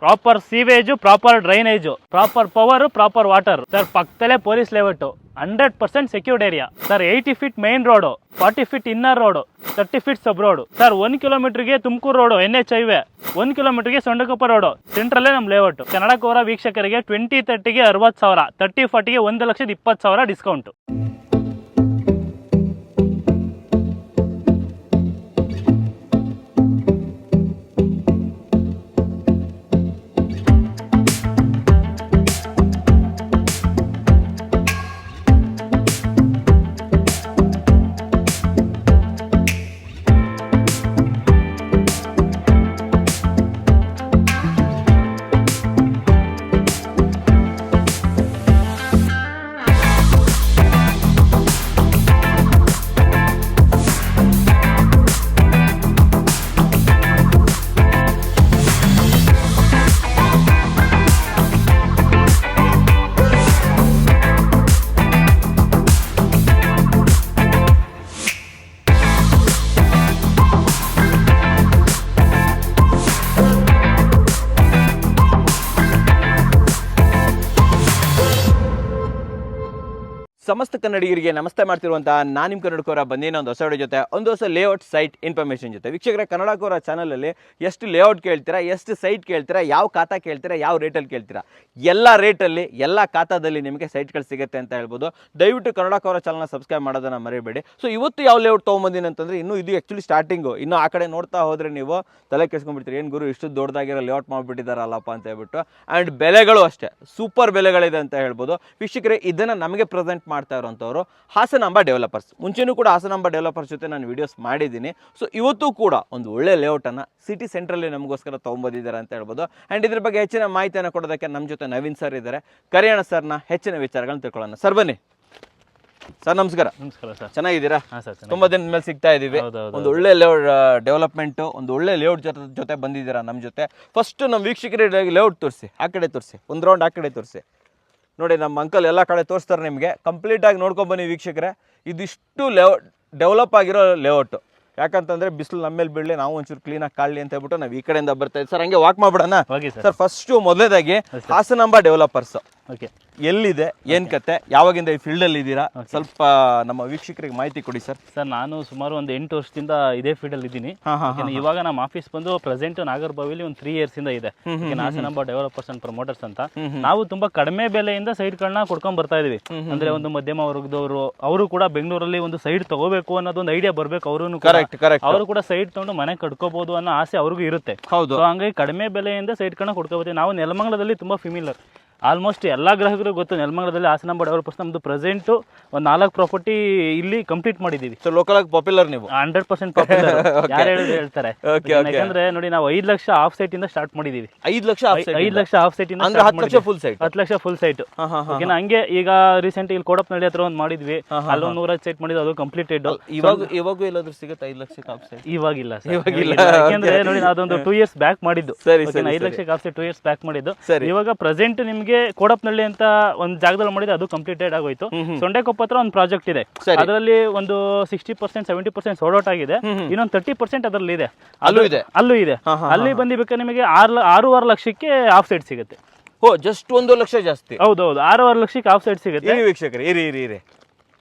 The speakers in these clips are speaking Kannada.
Proper sewage, proper drainage, proper power, proper water sir. ಪಕ್ಕದಲ್ಲೇ police layout, 100% secured area sir. 80 feet main road, 40 feet inner road, 30 feet sub road sir. 1 ಕಿಲೋಮೀಟರ್ಗೆ ತುಮಕೂರು ರೋಡು, NH ಹೈವೇ. 1 ಕಿಲೋಮೀಟರ್ಗೆ ಸೊಂಡಕೊಪ್ಪ ರೋಡು, ಸೆಂಟ್ರಲ್ಲೇ ನಮ್ಮ ಲೇಔಟ್. ಕನ್ನಡ ಕೋರ ವೀಕ್ಷಕರಿಗೆ 2030ಗೆ 60,000, 30-40ಗೆ 1,20,000 ಡಿಸ್ಕೌಂಟ್. ಸಮಸ್ತ ಕನ್ನಡಿಗರಿಗೆ ನಮಸ್ತೆ ಮಾಡ್ತಿರುವಂಥ ನಾನು ನಿಮ್ಮ ಕನ್ನಡಕೋರ ಬಂದಿನ ಒಂದು ಹೊಸ ವಿಡಿಯೋ ಜೊತೆ, ಒಂದು ಹೊಸ ಲೇಔಟ್ ಸೈಟ್ ಇನ್ಫಾರ್ಮೇಷನ್ ಜೊತೆ. ವೀಕ್ಷಕರೇ, ಕನ್ನಡಕೋರ ಚಾನಲಲ್ಲಿ ಎಷ್ಟು ಲೇಔಟ್ ಕೇಳ್ತೀರಾ, ಎಷ್ಟು ಸೈಟ್ ಕೇಳ್ತೀರಾ, ಯಾವ ಖಾತಾ ಕೇಳ್ತೀರಾ, ಯಾವ ರೇಟಲ್ಲಿ ಕೇಳ್ತೀರಾ, ಎಲ್ಲ ರೇಟಲ್ಲಿ ಎಲ್ಲ ಖಾತಾದಲ್ಲಿ ನಿಮಗೆ ಸೈಟ್ಗಳು ಸಿಗುತ್ತೆ ಅಂತ ಹೇಳ್ಬೋದು. ದಯವಿಟ್ಟು ಕನ್ನಡಕೋರ ಚಾನಲ್ನ ಸಬ್ಸ್ಕ್ರೈಬ್ ಮಾಡೋದನ್ನು ಮರಿಬೇಡಿ. ಸೊ ಇವತ್ತು ಯಾವ ಲೇಔಟ್ ತೊಗೊಂಬಂದಿನಿ ಅಂತಂದರೆ, ಇನ್ನೂ ಇದು ಆ್ಯಕ್ಚುಲಿ ಸ್ಟಾರ್ಟಿಂಗು. ಇನ್ನೂ ಆ ಕಡೆ ನೋಡ್ತಾ ಹೋದರೆ ನೀವು ತಲೆ ಕೆಡ್ಸ್ಕೊಂಡ್ಬಿಡ್ತೀರಿ, ಏನು ಗುರು ಇಷ್ಟು ದೊಡ್ಡದಾಗಿರೋ ಲೇಔಟ್ ಮಾಡಿಬಿಟ್ಟಿದ್ದಾರಲ್ಲಪ್ಪ ಅಂತ ಹೇಳ್ಬಿಟ್ಟು. ಆ್ಯಂಡ್ ಬೆಲೆಗಳು ಅಷ್ಟೇ ಸೂಪರ್ ಬೆಲೆಗಳಿದೆ ಅಂತ ಹೇಳ್ಬೋದು. ವೀಕ್ಷಕರೇ, ಇದನ್ನು ನಮಗೆ ಪ್ರೆಸೆಂಟ್ ಮಾಡ್ತಾ ಇರೋಂಥವ್ರು ಹಾಸನಾಂಬ ಡೆವಲಪರ್ಸ್. ಮುಂಚೆನೂ ಕೂಡ ಹಾಸನಾಂಬ ಡೆವಲಪರ್ಸ್ ಜೊತೆ ನಾನು ವಿಡಿಯೋಸ್ ಮಾಡಿದ್ದೀನಿ. ಸೊ ಇವತ್ತು ಕೂಡ ಒಂದು ಒಳ್ಳೆ ಲೇಔಟನ್ನು ಸಿಟಿ ಸೆಂಟ್ರಲ್ಲಿ ನಮಗೋಸ್ಕರ ತೊಗೊಂಬಂದಿದ್ದಾರೆ ಅಂತ ಹೇಳ್ಬೋದು. ಆ್ಯಂಡ್ ಇದ್ರ ಬಗ್ಗೆ ಹೆಚ್ಚಿನ ಮಾಹಿತಿಯನ್ನು ಕೊಡೋದಕ್ಕೆ ನಮ್ಮ ಜೊತೆ ನವೀನ್ ಸರ್ ಇದ್ದಾರೆ. ಕರೆಯೋಣ ಸರ್ನ ಹೆಚ್ಚಿನ ವಿಚಾರಗಳನ್ನ ತಿಳ್ಕೊಳ್ಳೋಣ. ಸರ್ ಬನ್ನಿ. ಸರ್ ನಮಸ್ಕಾರ. ನಮಸ್ಕಾರ ಸರ್, ಚೆನ್ನಾಗಿದ್ದೀರಾ? ಹಾಂ ಸರ್, ತುಂಬಾ ದಿನದ ಮೇಲೆ ಸಿಗ್ತಾ ಇದೀವಿ. ಒಂದು ಒಳ್ಳೆ ಲೇಔಟ್ ಡೆವಲಪ್ಮೆಂಟ್, ಒಂದು ಒಳ್ಳೆ ಲೇಔಟ್ ಜೊತೆ ಬಂದಿದ್ದೀರಾ ನಮ್ಮ ಜೊತೆ. ಫಸ್ಟ್ ನಮ್ಮ ವೀಕ್ಷಕರಿಗೆ ಲೇಔಟ್ ತೋರಿಸಿ, ಆ ಕಡೆ ತೋರಿಸಿ, ಒಂದು ರೌಂಡ್ ಆ ಕಡೆ ತೋರಿಸಿ. ನೋಡಿ, ನಮ್ಮ ಅಂಕಲ್ ಎಲ್ಲ ಕಡೆ ತೋರಿಸ್ತಾರೆ ನಿಮಗೆ. ಕಂಪ್ಲೀಟಾಗಿ ನೋಡ್ಕೊಂಬನ್ನಿ ವೀಕ್ಷಕರೇ. ಇದಿಷ್ಟು ಡೆವಲಪ್ ಆಗಿರೋ ಲೇಔಟು. ಯಾಕಂತಂದರೆ ಬಿಸಿಲು ನಮ್ಮ ಮೇಲೆ ಬೀಳಲಿ, ನಾವು ಒಂಚೂರು ಕ್ಲೀನಾಗಿ ಕಾಣಲಿ ಅಂತ ಹೇಳ್ಬಿಟ್ಟು ನಾವು ಈ ಕಡೆಯಿಂದ ಬರ್ತಾ ಇದ್ದೀವಿ. ಸರ್ ಹಂಗೆ ವಾಕ್ ಮಾಡ್ಬಿಡೋಣ ಸರ್. ಫಸ್ಟು ಮೊದಲೇದಾಗಿ ಹಾಸನಾಂಬ ಡೆವಲಪರ್ಸ್ ಓಕೆ, ಎಲ್ಲಿದೆ, ಏನು ಕತೆ, ಯಾವಾಗಿಂದ ಈ ಫೀಲ್ಡಲ್ಲಿ ಇದ್ದೀರಾ, ಸ್ವಲ್ಪ ನಮ್ಮ ವೀಕ್ಷಕರಿಗೆ ಮಾಹಿತಿ ಕೊಡಿ ಸರ್. ಸರ್ ನಾನು ಸುಮಾರು ಒಂದು 8 ವರ್ಷದಿಂದ ಇದೇ ಫೀಲ್ಡಲ್ಲಿ ಇದ್ದೀನಿ. ಇವಾಗ ನಮ್ಮ ಆಫೀಸ್ ಬಂದು ಪ್ರೆಸೆಂಟ್ ನಾಗರಬಾವಿಲಿ ಒಂದು 3 ಇಯರ್ಸಿಂದ ಇದೆ. ಹಾಸನಾಂಬ ಡೆವಲಪರ್ಸ್ ಅಂಡ್ ಪ್ರಮೋಟರ್ಸ್ ಅಂತ. ನಾವು ತುಂಬಾ ಕಡಿಮೆ ಬೆಲೆಯಿಂದ ಸೈಟ್ಗಳನ್ನ ಕೊಡ್ಕೊಂಡ್ ಬರ್ತಾ ಇದೀವಿ. ಅಂದ್ರೆ ಒಂದು ಮಧ್ಯಮ ವರ್ಗದವರು, ಅವರು ಕೂಡ ಬೆಂಗಳೂರಲ್ಲಿ ಒಂದು ಸೈಟ್ ತಗೋಬೇಕು ಅನ್ನೋದೊಂದು ಐಡಿಯಾ ಬರ್ಬೇಕು. ಅವರು ಕೂಡ ಸೈಟ್ ತಗೊಂಡು ಮನೆ ಕಟ್ಕೋಬಹುದು ಅನ್ನೋ ಆಸೆ ಅವ್ರಿಗೂ ಇರುತ್ತೆ. ಹಂಗಾಗಿ ಕಡಿಮೆ ಬೆಲೆಯಿಂದ ಸೈಟ್ಗಳನ್ನ ಕೊಡ್ಕೋಬಹುದು. ನಾವು ನೆಲಮಂಗಲದಲ್ಲಿ ತುಂಬಾ ಫಿಮಿಲರ್. ಆಲ್ಮೋಸ್ಟ್ ಎಲ್ಲ ಗ್ರಾಹಕರು ಗೊತ್ತು, ನೆಲಮಂಗಲದಲ್ಲಿ ಹಾಸನಾಂಬ ಡೆವಲಪರ್ಸ್ ನಮ್ದು ಪ್ರೆಸೆಂಟ್ ಒಂದು 4 ಪ್ರಾಪರ್ಟಿ ಇಲ್ಲಿ ಕಂಪ್ಲೀಟ್ ಮಾಡಿದೀವಿ. ಸೊ ಲೋಕಲ್ ಆಗಿ ಪಾಪ್ಯುಲರ್ ನೀವು. 100% ಪಾಪ್ಯುಲರ್. ಯಾರು ಹೇಳಿದ್ರು ಹೇಳ್ತಾರೆ. ಯಾಕಂದ್ರೆ ನೋಡಿ, ನಾವು 5 ಲಕ್ಷ ಹಾಫ್ ಸೈಟ್ ಇಂದ ಸ್ಟಾರ್ಟ್ ಮಾಡಿದೀವಿ. 5 ಲಕ್ಷ ಹಾಫ್ ಸೈಟ್ ಇಂದ 10 lakh full site. 10 lakh full site. ಹಂಗೆ ಈಗ ರೀಸೆಂಟ್ ಇಲ್ಲಿ ಕೋಡಪ್ನಳ್ಳಿ ಹತ್ರ ಒಂದು ಮಾಡಿದ್ವಿ, ಅಲ್ಲೊಂದು 100 ಸೈಟ್ ಮಾಡಿದ್ವಿ, ಅದು ಕಂಪ್ಲೀಟೆಡ್. ಇವಾಗೂ ಎಲ್ಲಾದ್ರೂ ಸಿಗುತ್ತೆ 5 ಲಕ್ಷ ಹಾಫ್ ಸೈಟ್? ಇವಾಗಿಲ್ಲ. ಯಾಕಂದ್ರೆ ನೋಡಿ, ಅದೊಂದು 2 years ಬ್ಯಾಕ್ ಮಾಡಿದ್ದು. 5 lakh half site 2 years back ಮಾಡಿದ್ದು. ಇವಾಗ ಪ್ರೆಸೆಂಟ್ ನಿಮ್ಗೆ ಕೋಡಪ್ನಳ್ಳಿ ಅಂತ ಒಂದು ಜಾಗದಲ್ಲಿ ಮಾಡಿದ್ರೆ ಅದು ಕಂಪ್ಲೀಟೆಡ್ ಆಗೋಯ್ತು. ಸೊಂಡೆಕೊಪ್ಪ ಹತ್ರ ಒಂದು ಪ್ರಾಜೆಕ್ಟ್ ಇದೆ, ಅದರಲ್ಲಿ ಒಂದು 60% 70% ಸೋಲ್ಡ್ ಔಟ್ ಆಗಿದೆ. ಇನ್ನೊಂದು 30% ಅದರಲ್ಲಿ ಇದೆ, ಅಲ್ಲೂ ಇದೆ. ಅಲ್ಲಿ ಬಂದಿಬೇಕಾದ್ರೆ ನಿಮಗೆ 6.5 ಲಕ್ಷಕ್ಕೆ ಹಾಫ್ ಸೈಟ್ ಸಿಗುತ್ತೆ. ಓ, ಜಸ್ಟ್ 1 ಲಕ್ಷ ಜಾಸ್ತಿ. ಹೌದೌದು, 6.5 ಲಕ್ಷಕ್ಕೆ ಹಾಫ್ ಸೈಟ್ ಸಿಗುತ್ತೆ. ವೀಕ್ಷಕರು ಇರಿ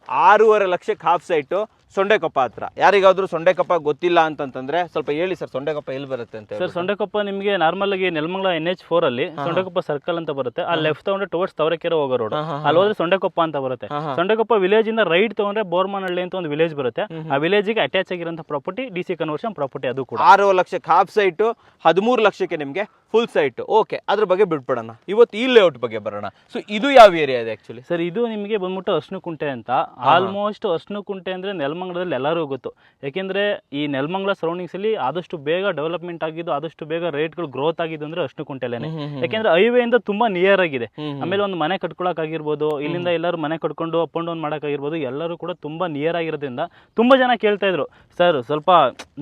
6.5 ಲಕ್ಷಕ್ಕೆ ಹಾಫ್ ಸೈಟು ಸೊಂಡೆಕೊಪ್ಪ ಹತ್ರ. ಯಾರಿಗಾದ್ರೂ ಸೊಂಡೆಕೊಪ್ಪ ಗೊತ್ತಿಲ್ಲ ಅಂತಂದ್ರೆ ಸ್ವಲ್ಪ ಹೇಳಿ ಸರ್, ಸೊಂಡೆಕೊಪ್ಪ ಎಲ್ಲಿ ಬರುತ್ತೆ ಅಂತ. ಸರ್, ಸೊಂಡೆಕೊಪ್ಪ ನಿಮಗೆ ನಾರ್ಮಲ್ ಆಗಿ ನೆಲಮಂಗಲ NH4 ಅಲ್ಲಿ ಸೊಂಡೆಕೊಪ್ಪ ಸರ್ಕಲ್ ಅಂತ ಬರುತ್ತೆ. ಆ ಲೆಫ್ಟ್ ತಗೊಂಡ್ರೆ ಟುವರ್ಡ್ಸ್ ತವರಕೆರೆ ಹೋಗೋ ರೋಡ್, ಅಲ್ಲಿ ಹೋದ್ರೆ ಸೊಂಡೆಕೊಪ್ಪ ಅಂತ ಬರುತ್ತೆ. ಸೊಂಡೆಕೊಪ್ಪ ವಿಲೇಜ್ ಇಂದ ರೈಟ್ ತಗೊಂಡ್ರೆ ಬೋರ್ಮನಹಳ್ಳಿ ಅಂತ ಒಂದು ವಿಲೇಜ್ ಬರುತ್ತೆ. ಆ ವಿಲೇಜ್ ಗೆ ಅಟ್ಯಾಚ್ ಆಗಿರೋ ಪ್ರಾಪರ್ಟಿ DC ಕನ್ವರ್ಷನ್ ಪ್ರಾಪರ್ಟಿ. ಅದು ಕೂಡ 6 ಲಕ್ಷಕ್ಕೆ ಹಾಫ್ ಸೈಟ್, 13 ಲಕ್ಷಕ್ಕೆ ನಿಮಗೆ ಫುಲ್ ಸೈಟ್. ಓಕೆ, ಅದ್ರ ಬಗ್ಗೆ ಬಿಟ್ಬಿಡೋಣ. ಇವತ್ತು ಈ ಲೇಔಟ್ ಬಗ್ಗೆ ಬರೋಣ. ಸೊ ಇದು ಯಾವ ಏರಿಯಾ ಇದೆ ಆಕ್ಚುಲಿ? ಸರ್, ಇದು ನಿಮಗೆ ಬಂದ್ಬಿಟ್ಟು ಅರ್ಶನಕುಂಟೆ ಅಂತ. ಆಲ್ಮೋಸ್ಟ್ ಅರ್ಶನಕುಂಟೆ ಅಂದ್ರೆ ನೆಲಮಂಗಲದಲ್ಲಿ ಎಲ್ಲರಿಗೂ ಗೊತ್ತು. ಯಾಕೆಂದ್ರೆ ಈ ನೆಲಮಂಗಲ ಸರೌಂಡಿಂಗ್ಸ್ ಅಲ್ಲಿ ಆದಷ್ಟು ಬೇಗ ಡೆವಲಪ್ಮೆಂಟ್ ಆಗಿದ್ದು, ಆದಷ್ಟು ಬೇಗ ರೇಟ್ಗಳು ಗ್ರೋತ್ ಆಗಿದ್ದು ಅಂದ್ರೆ ಅರ್ಶನಕುಂಟೆಲೇನೆ. ಯಾಕೆಂದ್ರೆ ಹೈವೇ ಇಂದ ತುಂಬಾ ನಿಯರ್ ಆಗಿದೆ. ಆಮೇಲೆ ಒಂದು ಮನೆ ಕಟ್ಕೊಳಕ್ ಆಗಿರ್ಬೋದು, ಇಲ್ಲಿಂದ ಎಲ್ಲರೂ ಮನೆ ಕಟ್ಕೊಂಡು ಅಪ್ ಅಂಡ್ ಡೌನ್ ಮಾಡಕ್ ಆಗಿರ್ಬೋದು, ಎಲ್ಲರೂ ಕೂಡ ತುಂಬಾ ನಿಯರ್ ಆಗಿರೋದ್ರಿಂದ ತುಂಬಾ ಜನ ಕೇಳ್ತಾ ಇದ್ರು, ಸರ್ ಸ್ವಲ್ಪ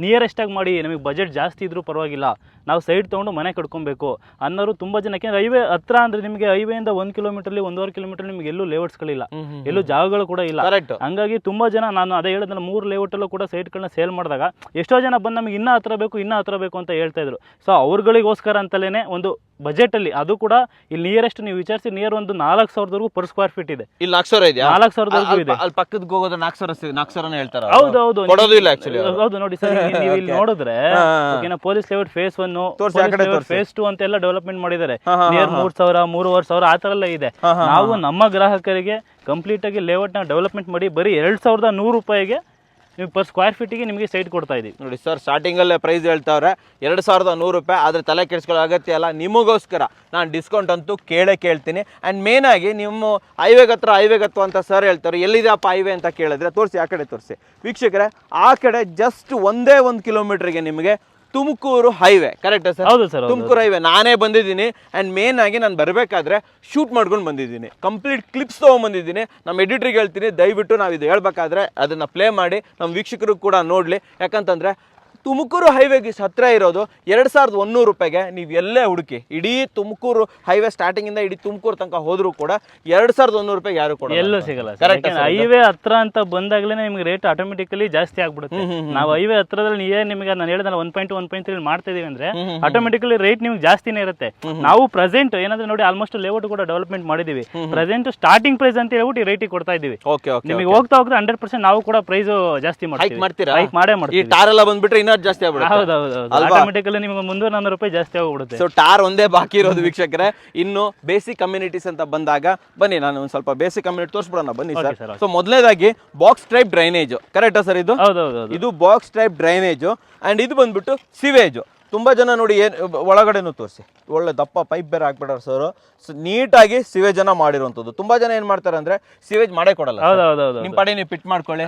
ನಿಯರೆಸ್ಟ್ ಆಗಿ ಮಾಡಿ, ನಮಗೆ ಬಜೆಟ್ ಜಾಸ್ತಿ ಇದ್ರೂ ಪರವಾಗಿಲ್ಲ, ನಾವು ಸೈಡ್ ತಗೊಂಡು ಮನೆ ಕಟ್ಕೊಬೇಕು ಅನ್ನೋರು ತುಂಬಾ ಜನ. ಯಾಕೆಂದ್ರೆ ಹೈವೇ ಹತ್ರ ಅಂದ್ರೆ ನಿಮಗೆ ಹೈವೇಯಿಂದ 1 ಕಿಲೋಮೀಟರ್ 1.5 ಕಿಲೋಮೀಟರ್ ನಿಮ್ಗೆ ಎಲ್ಲೂ ಲೇಔಟ್ಸ್ಗಳಿಲ್ಲ, ಎಲ್ಲೂ ಜಾಗಗಳು ಕೂಡ ಇಲ್ಲ. ಹಂಗಾಗಿ ತುಂಬಾ ಜನ, ನಾನು ಅದೇ ಹೇಳಿದ ಹೇಳಿದ್ರೆ 3 ಲೇಔಟಲ್ಲೂ ಕೂಡ ಸೈಟ್ಗಳನ್ನ ಸೇಲ್ ಮಾಡಿದಾಗ ಎಷ್ಟೋ ಜನ ಬಂದು ನಮಗೆ ಇನ್ನೂ ಹತ್ರ ಬೇಕು ಅಂತ ಹೇಳ್ತಾ ಇದ್ರು. ಸೊ ಅವ್ರಗಳಿಗೋಸ್ಕರ ಅಂತಲೇ ಒಂದು ಬಜೆಟಲ್ಲಿ, ಅದು ಕೂಡ ಇಲ್ಲಿ ನಿಯರೆಸ್ಟ್ ನೀವು ವಿಚಾರಿಸಿ ನಿಯರ್ ಒಂದು 4,000 ಪರ್ ಸ್ಕ್ವೇರ್ ಫೀಟ್ ಇದೆ. ಇಲ್ಲಿ 4,000 ಇದೆಯಾ? 4,000 ಇದೆ. ಅಲ್ಲಿ ಪಕ್ಕದ ಹೋಗೋದು 4,000 ಹೇಳ್ತಾರೆ. ಹೌದು ಕೊಡೋದು ಇಲ್ಲ ಆಕ್ಚುಲಿ. ಹೌದು ನೋಡಿ ಸರ್, ನೀವು ಇಲ್ಲಿ ನೋಡಿದ್ರೆ ಪೊಲೀಸ್ ಲೇಔಟ್ ಫೇಸ್ 1, ಫೇಸ್ 2 ಅಂತೆಲ್ಲ ಡೆವಲಪ್ಮೆಂಟ್ ಮಾಡಿದ್ದಾರೆ. ನಿಯರ್ 3,000, 3,500 ಆ ತರ ಎಲ್ಲ ಇದೆ. ನಾವು ನಮ್ಮ ಗ್ರಾಹಕರಿಗೆ ಕಂಪ್ಲೀಟ್ ಆಗಿ ಲೇಔಟ್ ನ ಡೆವಲಪ್ಮೆಂಟ್ ಮಾಡಿ ಬರೀ 2,100 ರೂಪಾಯಿಗೆ ನೀವು ಪರ್ ಸ್ಕ್ವೇರ್ ಫೀಟಿಗೆ ನಿಮಗೆ ಸೈಟ್ ಕೊಡ್ತಾ ಇದೀವಿ. ನೋಡಿ ಸರ್, ಸ್ಟಾರ್ಟಿಂಗ್ ಅಲ್ಲೇ ಪ್ರೈಸ್ ಹೇಳ್ತಾವ್ರೆ 2,100 ರೂಪಾಯಿ. ಆದ್ರೆ ತಲೆ ಕೆಡಿಸ್ಕೊಳ್ಳೋ ಅಗತ್ಯ ಇಲ್ಲ. ನಿಮಗೋಸ್ಕರ ನಾನು ಡಿಸ್ಕೌಂಟ್ ಅಂತೂ ಕೇಳ್ತೀನಿ. ಅಂಡ್ ಮೇನ್ ಆಗಿ ನಿಮ್ಮ ಹೈವೇಗೆ ಹತ್ರ ಅಂತ ಸರ್ ಹೇಳ್ತಾರೆ. ಎಲ್ಲಿದೆಯಪ್ಪ ಹೈವೇ ಅಂತ ಕೇಳಿದ್ರೆ ತೋರಿಸಿ, ಆ ಕಡೆ ತೋರಿಸಿ ವೀಕ್ಷಕರೇ. ಆ ಕಡೆ ಜಸ್ಟ್ 1 ಕಿಲೋಮೀಟರ್ಗೆ ನಿಮಗೆ ತುಮಕೂರು ಹೈವೇ. ಕರೆಕ್ಟಾ ಸರ್? ಹೌದು ಸರ್, ತುಮಕೂರು ಹೈವೇ ನಾನೇ ಬಂದಿದ್ದೀನಿ. ಅಂಡ್ ಮೇನ್ ಆಗಿ ನಾನು ಬರಬೇಕಾದ್ರೆ ಶೂಟ್ ಮಾಡ್ಕೊಂಡು ಬಂದಿದ್ದೀನಿ. ಕಂಪ್ಲೀಟ್ ಕ್ಲಿಪ್ಸ್ ತೊಗೊಂಡ್ಬಂದಿದ್ದೀನಿ. ನಮ್ಮ ಎಡಿಟ್ರಿಗೆ ಹೇಳ್ತೀನಿ, ದಯವಿಟ್ಟು ನಾವು ಇದು ಹೇಳ್ಬೇಕಾದ್ರೆ ಅದನ್ನ ಪ್ಲೇ ಮಾಡಿ ನಮ್ಮ ವೀಕ್ಷಕರು ಕೂಡ ನೋಡ್ಲಿ. ಯಾಕಂತಂದ್ರೆ ತುಮಕೂರು ಹೈವೇಗೆ ಹತ್ರ ಇರೋದು 2,100 ರೂಪಾಯಿಗೆ ನೀವು ಎಲ್ಲೇ ಹುಡುಕಿ, ಇಡೀ ತುಮಕೂರು ಹೈವೇ ಸ್ಟಾರ್ಟಿಂಗ್ ಇಂದ ಇಡೀ ತುಮಕೂರು ತನಕ ಹೋದ್ರು ಕೂಡ 2,100 ರೂಪಾಯಿ ಯಾರು ಕೂಡ ಎಲ್ಲೂ ಸಿಗಲ್ಲ. ಹೈವೇ ಹತ್ರ ಅಂತ ಬಂದಾಗಲೇ ನಿಮ್ಗೆ ರೇಟ್ ಆಟೋಮೆಟಿಕಲಿ ಜಾಸ್ತಿ ಆಗ್ಬಿಡುತ್ತೆ. ನಾವು ಹೈವೇ ಹತ್ರದಲ್ಲಿ ನಿಮಗೆ ನಾನು ಹೇಳಿದ್ರೆ 1.2, 1.3 ಮಾಡ್ತಾ ಇದೀವಿ ಅಂದ್ರೆ ಆಟೋಮೆಟಿಕಲಿ ರೇಟ್ ನಿಮ್ಗೆ ಜಾಸ್ತಿನೇ ಇರುತ್ತೆ. ನಾವು ಪ್ರೆಸೆಂಟ್ ಏನಂದ್ರೆ ನೋಡಿ ಆಲ್ಮೋಸ್ಟ್ ಲೇಔಟ್ ಕೂಡ ಡೆವಲಪ್ಮೆಂಟ್ ಮಾಡಿದೀವಿ. ಪ್ರೆಸೆಂಟ್ ಸ್ಟಾರ್ಟಿಂಗ್ ಪ್ರೈಸ್ ಅಂತ ಹೇಳ್ಬಿಟ್ಟು ರೇಟಿಗೆ ಕೊಡ್ತಾ ಇದೀವಿ. ನಿಮಗೆ ಹೋಗ್ತಾ 100% ನಾವು ಕೂಡ ಪ್ರೈಸ್ ಜಾಸ್ತಿ ಮಾಡ್ತೀವಿ. ಹೈಕ್ ಮಾಡೇ ಮಾಡ್ತೀವಿ. ಟಾರ್ ಎಲ್ಲ ಬಂದ್ಬಿಟ್ರೆ ಜಾಸ್ತಿ ಆಟೋಮೆಟಿಕಲಿ ನಿಮಗೆ 300 ರೂಪಾಯಿ ಜಾಸ್ತಿ ಆಗ್ಬಿಡುತ್ತೆ. ಸೊ ಟಾರ್ ಒಂದೇ ಬಾಕಿ ಇರೋದು ವೀಕ್ಷಕರೇ. ಇನ್ನು ಬೇಸಿಕ್ ಕಮ್ಯುನಿಟೀಸ್ ಅಂತ ಬಂದಾಗ ಬನ್ನಿ, ನಾನು ಒಂದು ಸ್ವಲ್ಪ ಬೇಸಿಕ್ ಕಮ್ಯುನಿಟಿ ತೋರಿಸ್ಬಿಡೋಣ ಬನ್ನಿ ಸರ್. ಸೊ ಮೊದಲನೇದಾಗಿ ಬಾಕ್ಸ್ ಟೈಪ್ ಡ್ರೈನೇಜ್. ಕರೆಕ್ಟಾ ಸರ್? ಇದು ಬಾಕ್ಸ್ ಟೈಪ್ ಡ್ರೈನೇಜ್. ಅಂಡ್ ಇದು ಬಂದ್ಬಿಟ್ಟು ಸಿವೇಜ್. ತುಂಬಾ ಜನ ನೋಡಿ ಒಳಗಡೆನೂ ತೋರಿಸಿ, ಒಳ್ಳೆ ದಪ್ಪ ಪೈಪ್ ಬೇರೆ ಹಾಕ್ಬಿಟ್ಟಾರೆ ಸರ್. ನೀಟಾಗಿ ಸಿವೇಜ್ ಅನ್ನ ಮಾಡಿರುವಂತದ್ದು. ತುಂಬಾ ಜನ ಏನ್ ಮಾಡ್ತಾರೆ ಅಂದ್ರೆ ಸಿವೇಜ್ ಮಾಡೇ ಕೊಡಲ್ಲ. ನಿಮ್ ಪಡೆ ನೀವು ಪಿಟ್ ಮಾಡ್ಕೊಳ್ಳಿ,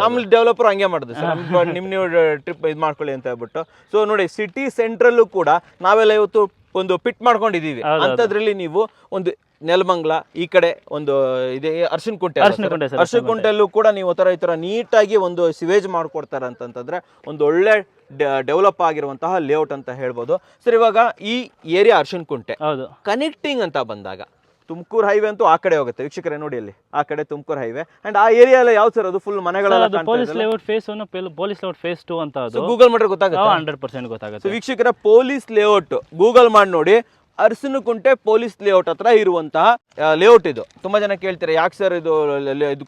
ನಮ್ ಡೆವಲಪರ್ ಹಂಗೆ ಮಾಡುದು ಸರ್, ನೀವು ಟ್ರಿಪ್ ಇದು ಮಾಡ್ಕೊಳ್ಳಿ ಅಂತ ಹೇಳ್ಬಿಟ್ಟು. ಸೊ ನೋಡಿ, ಸಿಟಿ ಸೆಂಟ್ರಲ್ಲೂ ಕೂಡ ನಾವೆಲ್ಲ ಇವತ್ತು ಒಂದು ಪಿಟ್ ಮಾಡ್ಕೊಂಡಿದೀವಿ. ಅಂತದ್ರಲ್ಲಿ ನೀವು ಒಂದು ನೆಲಮಂಗ್ಲ ಈ ಕಡೆ ಒಂದು ಇದೆ ಅರ್ಶಿನಕುಂಟೆಲ್ಲೂ ಕೂಡ ನೀವು ಈ ತರ ನೀಟಾಗಿ ಒಂದು ಸಿವೇಜ್ ಮಾಡ್ಕೊಡ್ತಾರೆ ಅಂತಂದ್ರೆ ಒಂದು ಒಳ್ಳೆ ಡೆವಲಪ್ ಆಗಿರುವಂತಹ ಲೇಔಟ್ ಅಂತ ಹೇಳ್ಬೋದು ಸರ್. ಇವಾಗ ಈ ಏರಿಯಾ ಅರ್ಶಿನಕುಂಟೆ ಕನೆಕ್ಟಿಂಗ್ ಅಂತ ಬಂದಾಗ ತುಮಕೂರು ಹೈವೇ ಅಂತೂ ಆ ಕಡೆ ಹೋಗುತ್ತೆ ವೀಕ್ಷಕರೇ. ನೋಡಿ ಅಲ್ಲಿ ಆ ಕಡೆ ತುಮಕೂರು ಹೈವೇ. ಅಂಡ್ ಆ ಏರಿಯಾ ಎಲ್ಲ ಯಾವ ಸರ್? ಅದು ಫುಲ್ ಮನೆಗಳೆಲ್ಲ police layout phase 1, police layout phase 2 ಅಂತ. ಅದು ಗೂಗಲ್ ಮಾಡಿದ್ರೆ ಗೊತ್ತಾಗುತ್ತೆ, 100% ಗೊತ್ತಾಗುತ್ತೆ ವೀಕ್ಷಕರ. ಪೊಲೀಸ್ ಲೇಔಟ್ ಗೂಗಲ್ ಮಾಡಿ ನೋಡಿ. ಅರಸನಕುಂಟೆ ಪೊಲೀಸ್ ಲೇಔಟ್ ಹತ್ರ ಇರುವಂತಹ ಲೇಔಟ್ ಇದು. ತುಂಬಾ ಜನ ಕೇಳ್ತಾರೆ, ಯಾಕೆ ಸರ್ ಇದು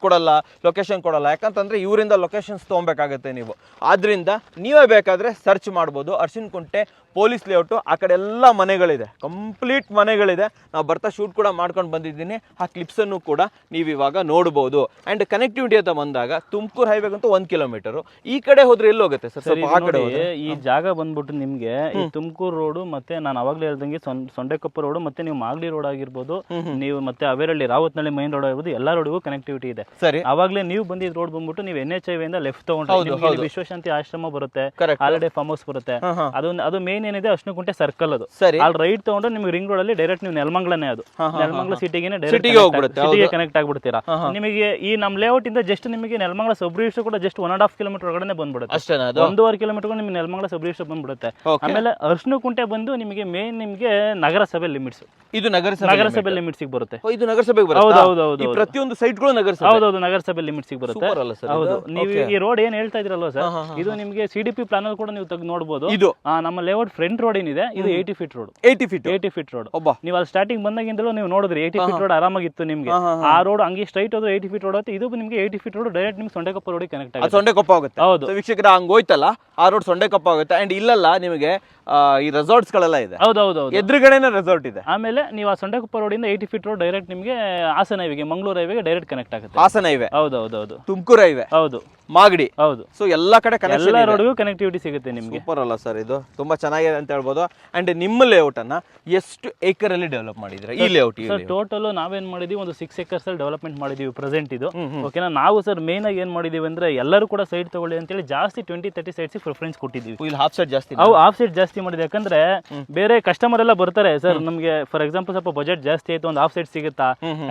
ಕೊಡಲ್ಲ, ಲೊಕೇಶನ್ ಕೊಡಲ್ಲ? ಯಾಕಂತಂದ್ರೆ ಇವರಿಂದ ಲೊಕೇಶನ್ಸ್ ತೊಗೊಬೇಕಾಗತ್ತೆ ನೀವು. ಆದ್ರಿಂದ ನೀವೇ ಬೇಕಾದ್ರೆ ಸರ್ಚ್ ಮಾಡ್ಬೋದು. ಅರಸನಕುಂಟೆ ಪೊಲೀಸ್ ಲೇಔಟ್. ಆ ಕಡೆ ಎಲ್ಲ ಮನೆಗಳಿದೆ, ಕಂಪ್ಲೀಟ್ ಮನೆಗಳಿದೆ. ನಾವು ಬರ್ತಾ ಶೂಟ್ ಕೂಡ ಮಾಡ್ಕೊಂಡು ಬಂದಿದ್ದೀನಿ. ಆ ಕ್ಲಿಪ್ಸ್ ಅನ್ನು ಕೂಡ ನೀವು ಇವಾಗ ನೋಡಬಹುದು. ಅಂಡ್ ಕನೆಕ್ಟಿವಿಟಿ ಅಂತ ಬಂದಾಗ ತುಮಕೂರು ಹೈವೇಗಂತೂ 1 ಕಿಲೋಮೀಟರ್. ಈ ಕಡೆ ಹೋದ್ರೆ ಎಲ್ಲಿ ಹೋಗುತ್ತೆ ಸರ್? ಆ ಕಡೆ ಈ ಜಾಗ ಬಂದ್ಬಿಟ್ಟು ನಿಮ್ಗೆ ಈ ತುಮಕೂರು ರೋಡ್ ಮತ್ತೆ ನಾನು ಅವಾಗಲೇ ಹೇಳ್ದಂಗೆ ಸೊಂಡೆಕೊಪ್ಪ ರೋಡ್ ಮತ್ತೆ ನೀವು ಮಾಗಡಿ ರೋಡ್ ಆಗಿರ್ಬೋದು, ನೀವು ಮತ್ತೆ ಅವೇರಳ್ಳಿ ರಾವತ್ನಳ್ಳಿ ಮೈನ್ ರೋಡ್ ಆಗಿರ್ಬೋದು, ಎಲ್ಲ ರೋಡ್ಗೂ ಕನೆಕ್ಟಿವಿಟಿ ಇದೆ. ಸರಿ, ಅವಾಗಲೇ ನೀವು ಬಂದಿದ್ ರೋಡ್ ಬಂದ್ಬಿಟ್ಟು ನೀವು NH ಇಂದ ಲೆಫ್ಟ್ ತಗೊಂಡ್ರೆ ವಿಶ್ವಶಾಂತಿ ಆಶ್ರಮ ಬರುತ್ತೆ, ಹಾಲಿಡೇ ಫಾರ್ಮ್ ಹೌಸ್ ಬರುತ್ತೆ. ಅದು ಮೇನ್ ಏನಿದೆ ಅರ್ಶಿನಕುಂಟೆ ಸರ್ಕಲ್. ಅದು ಅಲ್ಲಿ ರೈಟ್ ತಗೊಂಡ್ರೆ ನಿಮ್ಗೆ ರಿಂಗ್ ರೋಡ್ ಅಲ್ಲಿ ಡೈರೆಕ್ಟ್ ನೀವು ನೆಲಮಂಗ್ಲನೇ, ಅದು ನೆಲಮಂಗ್ಲ ಸಿಟಿಗೆ ಸಿಟಿಗೆ ಕನೆಕ್ಟ್ ಆಗ್ಬಿಡ್ತೀರಾ. ನಿಮಗೆ ಈ ನಮ್ ಲೇಔಟ್ ಇಂದ ಜಸ್ಟ್ ನಿಮಗೆ ನೆಲಮಂಗ್ಲ ಸಬ್ ರಿಜಿಸ್ಟರ್ ಕೂಡ ಜಸ್ಟ್ 1.5 ಕಿಲೋಮೀಟರ್ ಒಳಗಡೆ ಬಂದ್ಬಿಡುತ್ತೆ. 1.5 ಕಿಲೋಮೀಟರ್ ನಿಮ್ಗೆ ನೆಲಮಂಗ್ಲ ಸಬ್ ರಿಜಿಸ್ಟರ್ ಬಂದ್ಬಿಡುತ್ತೆ. ಆಮೇಲೆ ಅರ್ಶಿನಕುಂಟೆ ಬಂದು ನಿಮಗೆ ಮೇನ್ ನಿಮಗೆ ನಗರಸಭೆ ಲಿಮಿಟ್ಸ್. ಇದು ನಗರಸಭೆ ಲಿಮಿಟ್ಸ್ ಬರುತ್ತೆ. ಇದು ನಗರಸಭೆ ಪ್ರತಿಯೊಂದು ಸೈಟ್ಗಳು ನಗರಸಭೆ ಲಿಮಿಟ್ಸ್ ಬರುತ್ತೆ. ಹೌದು, ನೀವು ಈ ರೋಡ್ ಏನ್ ಹೇಳ್ತಾ ಇದ್ರಲ್ವಾ ಸರ್, ಇದು ನಿಮಗೆ CDP ಪ್ಲಾನ್ ಅಲ್ಲಿ ಕೂಡ ನೀವು ತೆಗೆದು ನೋಡಬಹುದು. ಇದು ನಮ್ಮ ಲೇಔಟ್ ಫ್ರಂಟ್ ರೋಡ್ ಏನಿದೆ ಇದು 80 ಫೀಟ್ ರೋಡ್. 80 feet road. ನೀವು ಅಲ್ಲಿ ಸ್ಟಾರ್ಟಿಂಗ್ ಬಂದಾಗಿಂದಲೂ ನೀವು ನೋಡಿದ್ರಿ 80 ಫೀಟ್ ರೋಡ್ ಆರಾಮಾಗಿತ್ತು ನಿಮ್ಗೆ. ಆ ರೋಡ್ ಹಂಗೆ ಸ್ಟ್ರೈಟ್ ಹೋದ್ರೆ 80 ಫೀಟ್ ರೋಡ್ ಆಗುತ್ತೆ. ಇದು ನಿಮಗೆ 80 ಫೀಟ್ ರೋಡ್ ಡೈರೆಕ್ಟ್ ನಿಮ್ಗೆ ಸೊಂಡೆಕೊಪ್ಪ ರೋಡ್ ಕನೆಕ್ಟ್ ಆಗುತ್ತೆ. ಸೊಂಡೆಕೊಪ್ಪ ಆಗುತ್ತೆ. ಹೌದು ವೀಕ್ಷಕರ, ಹಂಗ ಹೋಯ್ತಲ್ಲ ಆ ರೋಡ್ ಸೊಂಡೆಕೊಪ್ಪ ಆಗುತ್ತೆ. ಅಂಡ್ ಇಲ್ಲಲ್ಲ ನಿಮಗೆ ಈ ರೆಸಾರ್ಟ್ಸ್ ಗಳೆಲ್ಲ ಇದೆ. ಹೌದೌದು, ಎದುರುಗಡೆನೇ ರೆಸಾರ್ಟ್ ಇದೆ. ಆಮೇಲೆ ನೀವು ಆ ಸೊಂಡೆಕೊಪ್ಪ ರೋಡ್ ಇಂದ 80 ಫೀಟ್ ರೋಡ್ ಡೈರೆಕ್ಟ್ ನಿಮಗೆ ಹಾಸನ ಹೈವೇಗೆ, ಮಂಗಳೂರು ಹೈವೇಗೆ ಡೈರೆಕ್ಟ್ ಕನೆಕ್ಟ್ ಆಗುತ್ತೆ. ಹಾಸನ ಹೈವೇ, ಹೌದೌದು, ತುಮಕೂರು ಹೈವೇ, ಹೌದು, ಮಾಗಡಿ, ಹೌದು. ಸೊ ಎಲ್ಲಾ ಕಡೆ ಎಲ್ಲ ರೋಡ್ಗೂ ಕನೆಕ್ಟಿವಿಟಿ ಸಿಗುತ್ತೆ ನಿಮಗೆ. ಸೂಪರ್ ಅಲ್ಲ ಸರ್, ಇದು ತುಂಬಾ ಚೆನ್ನಾಗಿದೆ ಅಂತ ಹೇಳ್ಬೋದು. ಅಂಡ್ ನಿಮ್ಮ ಲೇಔಟ್ ಅನ್ನ ಎಷ್ಟು ಏಕರ್ ಅಲ್ಲಿ ಡೆವಲಪ್ ಮಾಡಿದ್ರೆ ಈ ಲೇಔಟ್? ಸರ್ ಟೋಟಲ್ ನಾವೇನ್ ಮಾಡಿದೀವಿ ಒಂದು 6 acres ಅಲ್ಲಿ ಡೆವಲಪ್ಮೆಂಟ್ ಮಾಡಿದೀವಿ ಪ್ರೆಸೆಂಟ್ ಇದು. ಓಕೆನಾ? ನಾವು ಸರ್ ಮೇನ್ ಆಗಿ ಏನ್ ಮಾಡಿದೀವಿ ಅಂದ್ರೆ ಎಲ್ಲರೂ ಕೂಡ ಸೈಟ್ ತಗೊಳ್ಳಿ ಅಂತ ಹೇಳಿ ಜಾಸ್ತಿ 20-30 ಸೈಟ್ಸ್ ಪ್ರಿಫರೆನ್ಸ್ ಕೊಟ್ಟಿದ್ದೀವಿ. ಇಲ್ಲಿ ಹಾಫ್ ಸೈಟ್ ಜಾಸ್ತಿ, ಹಾಫ್ ಸೈಟ್ ಜಾಸ್ತಿ ಮಾಡಿದೆ. ಯಾಕಂದ್ರೆ ಬೇರೆ ಕಸ್ಟಮರ್ ಎಲ್ಲ ಬರ್ತಾರೆ ಸರ್, ನಮಗೆ ಫಾರ್ ಎಕ್ಸಾಂಪಲ್ ಸ್ವಲ್ಪ ಬಜೆಟ್ ಜಾಸ್ತಿ ಆಯ್ತು, ಒಂದು ಹಾಫ್ ಸೈಟ್ ಸಿಗುತ್ತಾ?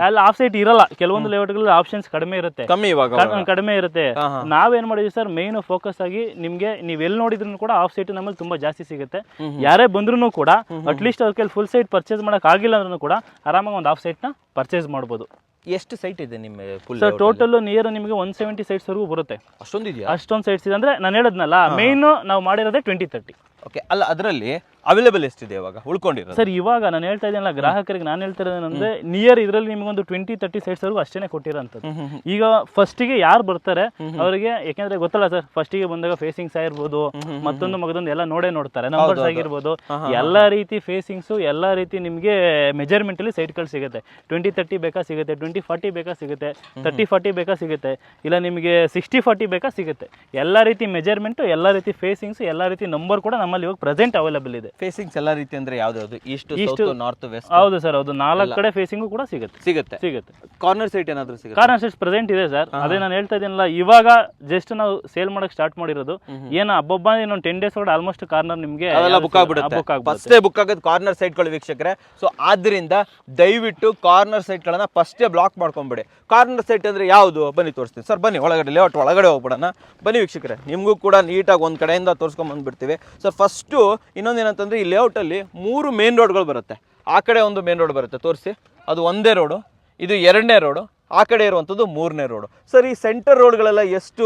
ಅಲ್ಲಿ ಹಾಫ್ ಸೈಟ್ ಇರಲ್ಲ. ಕೆಲವೊಂದು ಲೇಔಟ್ಗಳಲ್ಲಿ ಆಪ್ಷನ್ಸ್ ಕಡಿಮೆ ಇರುತ್ತೆ. ನಾವೇನ್ ಮಾಡಿದ್ವಿ ಸರ್, ಮೇನ್ ಫೋಕಸ್ ಆಗಿ ನಿಮ್ಗೆ ನೀವ್ ಎಲ್ಲಿ ನೋಡಿದ್ರು ಕೂಡ ಹಾಫ್ ಸೈಟ್ ನಮ್ಮಲ್ಲಿ ತುಂಬಾ ಜಾಸ್ತಿ ಸಿಗುತ್ತೆ. ಯಾರೇ ಬಂದ್ರು ಕೂಡ ಅಟ್ಲೀಸ್ಟ್ ಅವ್ರ ಫುಲ್ ಸೈಟ್ ಪರ್ಚೇಸ್ ಮಾಡಕ್ ಆಗಿಲ್ಲ ಅಂದ್ರೂ ಕೂಡ ಆರಾಮಾಗಿ ಒಂದು ಹಾಫ್ ಸೈಟ್ ನ ಪರ್ಚೇಸ್ ಮಾಡಬಹುದು. ಎಷ್ಟು ಸೈಟ್ ಇದೆ ನಿಮ್ಮ ಫುಲ್ ಸರ್ ಟೋಟಲ್ ನಿಯರ್ ನಿಮಗೆ 170 ಸೈಟ್ಸ್ ವರೆಗೂ ಬರುತ್ತೆ. ಅಷ್ಟೊಂದಿದೆಯಾ? ಅಷ್ಟೊಂದು ಸೈಟ್ಸ್ ಇದೆ ಅಂದ್ರೆ ನಾನು ಹೇಳಿದ್ನಲ್ಲ ಮೇನ್ ನಾವು ಮಾಡಿರೋದೇ 20-30. ಓಕೆ, ಅಲ್ಲ ಅದರಲ್ಲಿ ಅವೈಲೇಬಲ್ ಎಷ್ಟಿದೆ ಇವಾಗ ಉಳ್ಕೊಂಡಿರೋದು? ಸರ್ ಇವಾಗ ನಾನು ಹೇಳ್ತಾ ಇದ್ದೀನಲ್ಲ ಗ್ರಾಹಕರಿಗೆ ನಾನು ಹೇಳ್ತಾ ಇರೋದೇನಂದ್ರೆ ನಿಯರ್ ಇದರಲ್ಲಿ ನಿಮಗೊಂದು 20-30 ಸೈಟ್ಸ್ ವರೆಗೂ ಅಷ್ಟೇ ಕೊಟ್ಟಿರೋಂಥದ್ದು. ಈಗ ಫಸ್ಟಿಗೆ ಯಾರು ಬರ್ತಾರೆ ಅವರಿಗೆ, ಯಾಕೆಂದ್ರೆ ಗೊತ್ತಲ್ಲ ಸರ್, ಫಸ್ಟಿಗೆ ಬಂದಾಗ ಫೇಸಿಂಗ್ಸ್ ಆಗಿರ್ಬೋದು, ಮತ್ತೊಂದು ಎಲ್ಲ ನೋಡ್ತಾರೆ, ನಂಬರ್ಸ್ ಆಗಿರ್ಬೋದು, ಎಲ್ಲಾ ರೀತಿ ಫೇಸಿಂಗ್ಸು, ಎಲ್ಲಾ ರೀತಿ ನಿಮಗೆ ಮೆಜರ್ಮೆಂಟ್ ಅಲ್ಲಿ ಸೈಟ್ಗಳು ಸಿಗುತ್ತೆ. 20-30 ಬೇಕಾ ಸಿಗುತ್ತೆ, 20-40 ಬೇಕಾ ಸಿಗುತ್ತೆ, 30-40 ಬೇಕಾ ಸಿಗುತ್ತೆ, ಇಲ್ಲ ನಿಮಗೆ 60-40 ಬೇಕಾ ಸಿಗುತ್ತೆ. ಎಲ್ಲಾ ರೀತಿ ಮೆಜರ್ಮೆಂಟ್, ಎಲ್ಲಾ ರೀತಿ ಫೇಸಿಂಗ್ಸ್, ಎಲ್ಲಾ ರೀತಿ ನಂಬರ್ ಕೂಡ ನಮ್ಮಲ್ಲಿ ಇವಾಗ ಪ್ರೆಸೆಂಟ್ ಅವೈಲೇಬಲ್ ಇದೆ. ಫೇಸಿಂಗ್ಸ್ ಎಲ್ಲ ರೀತಿ ಅಂದ್ರೆ ಯಾವ್ದು? East, south, north, west? ಹೌದು ಸರ್, ಹೌದು. 4 ಕಡೆ ಫೇಸಿಂಗು ಕೂಡ ಸಿಗುತ್ತೆ. ಕಾರ್ನರ್ ಸೈಟ್ ಏನಾದ್ರು ಸಿಗುತ್ತೆ? ಕಾರ್ನರ್ ಸೈಟ್ಸ್ ಪ್ರೆಸೆಂಟ್ ಇದೆ ಸರ್. ಅದೇ ನಾನು ಹೇಳ್ತಾ ಇದ್ದೀನಲ್ಲ, ಇವಾಗ ಜಸ್ಟ್ ನಾವು ಸೇಲ್ ಮಾಡಕ್ ಸ್ಟಾರ್ಟ್ ಮಾಡಿರೋದು. ಏನೋ ಹಬ್ಬ ಇನ್ನೊಂದು 10 ಡೇಸ್ ಒಳಗೆ ಆಲ್ಮೋಸ್ಟ್ ಕಾರ್ನರ್ ನಿಮಗೆ ಬುಕ್ ಆಗ್ಬಿಡುತ್ತೆ. ಫಸ್ಟೇ ಬುಕ್ ಆಗೋದು ಕಾರ್ನರ್ ಸೈಟ್ಗಳು ವೀಕ್ಷಕರೇ. ಸೊ ಆದ್ರಿಂದ ದಯವಿಟ್ಟು ಕಾರ್ನರ್ ಸೈಟ್ಗಳನ್ನ ಫಸ್ಟೇ ಬ್ಲಾಕ್ ಮಾಡ್ಕೊಂಬಿಡಿ. ಕಾರ್ನರ್ ಸೈಟ್ ಅಂದ್ರೆ ಯಾವುದು? ಬನ್ನಿ ತೋರಿಸ್ತೀನಿ ಸರ್, ಬನ್ನಿ ಒಳಗಡೆ, ಲೇಔಟ್ ಒಳಗಡೆ ಹೋಗ್ಬಿಡೋಣ. ಬನ್ನಿ ವೀಕ್ಷಕರೇ, ನಿಮಗೂ ಕೂಡ ನೀಟಾಗಿ ಒಂದು ಕಡೆಯಿಂದ ತೋರಿಸ್ಕೊಂಡ್ ಬಂದ್ಬಿಡ್ತೀವಿ ಸರ್. ಫಸ್ಟು ಇನ್ನೊಂದೇನಂತಂದ್ರೆ ಈ ಲೇಔಟಲ್ಲಿ 3 ಮೇನ್ ರೋಡ್ಗಳು ಬರುತ್ತೆ. ಆ ಕಡೆ ಒಂದು ಮೇನ್ ರೋಡ್ ಬರುತ್ತೆ, ತೋರಿಸಿ, ಅದು ಒಂದೇ ರೋಡು, ಇದು 2ನೇ ರೋಡು, ಆ ಕಡೆ ಇರುವಂಥದ್ದು 3ನೇ ರೋಡ್. ಸರ್ ಈ ಸೆಂಟರ್ ರೋಡ್ಗಳೆಲ್ಲ ಎಷ್ಟು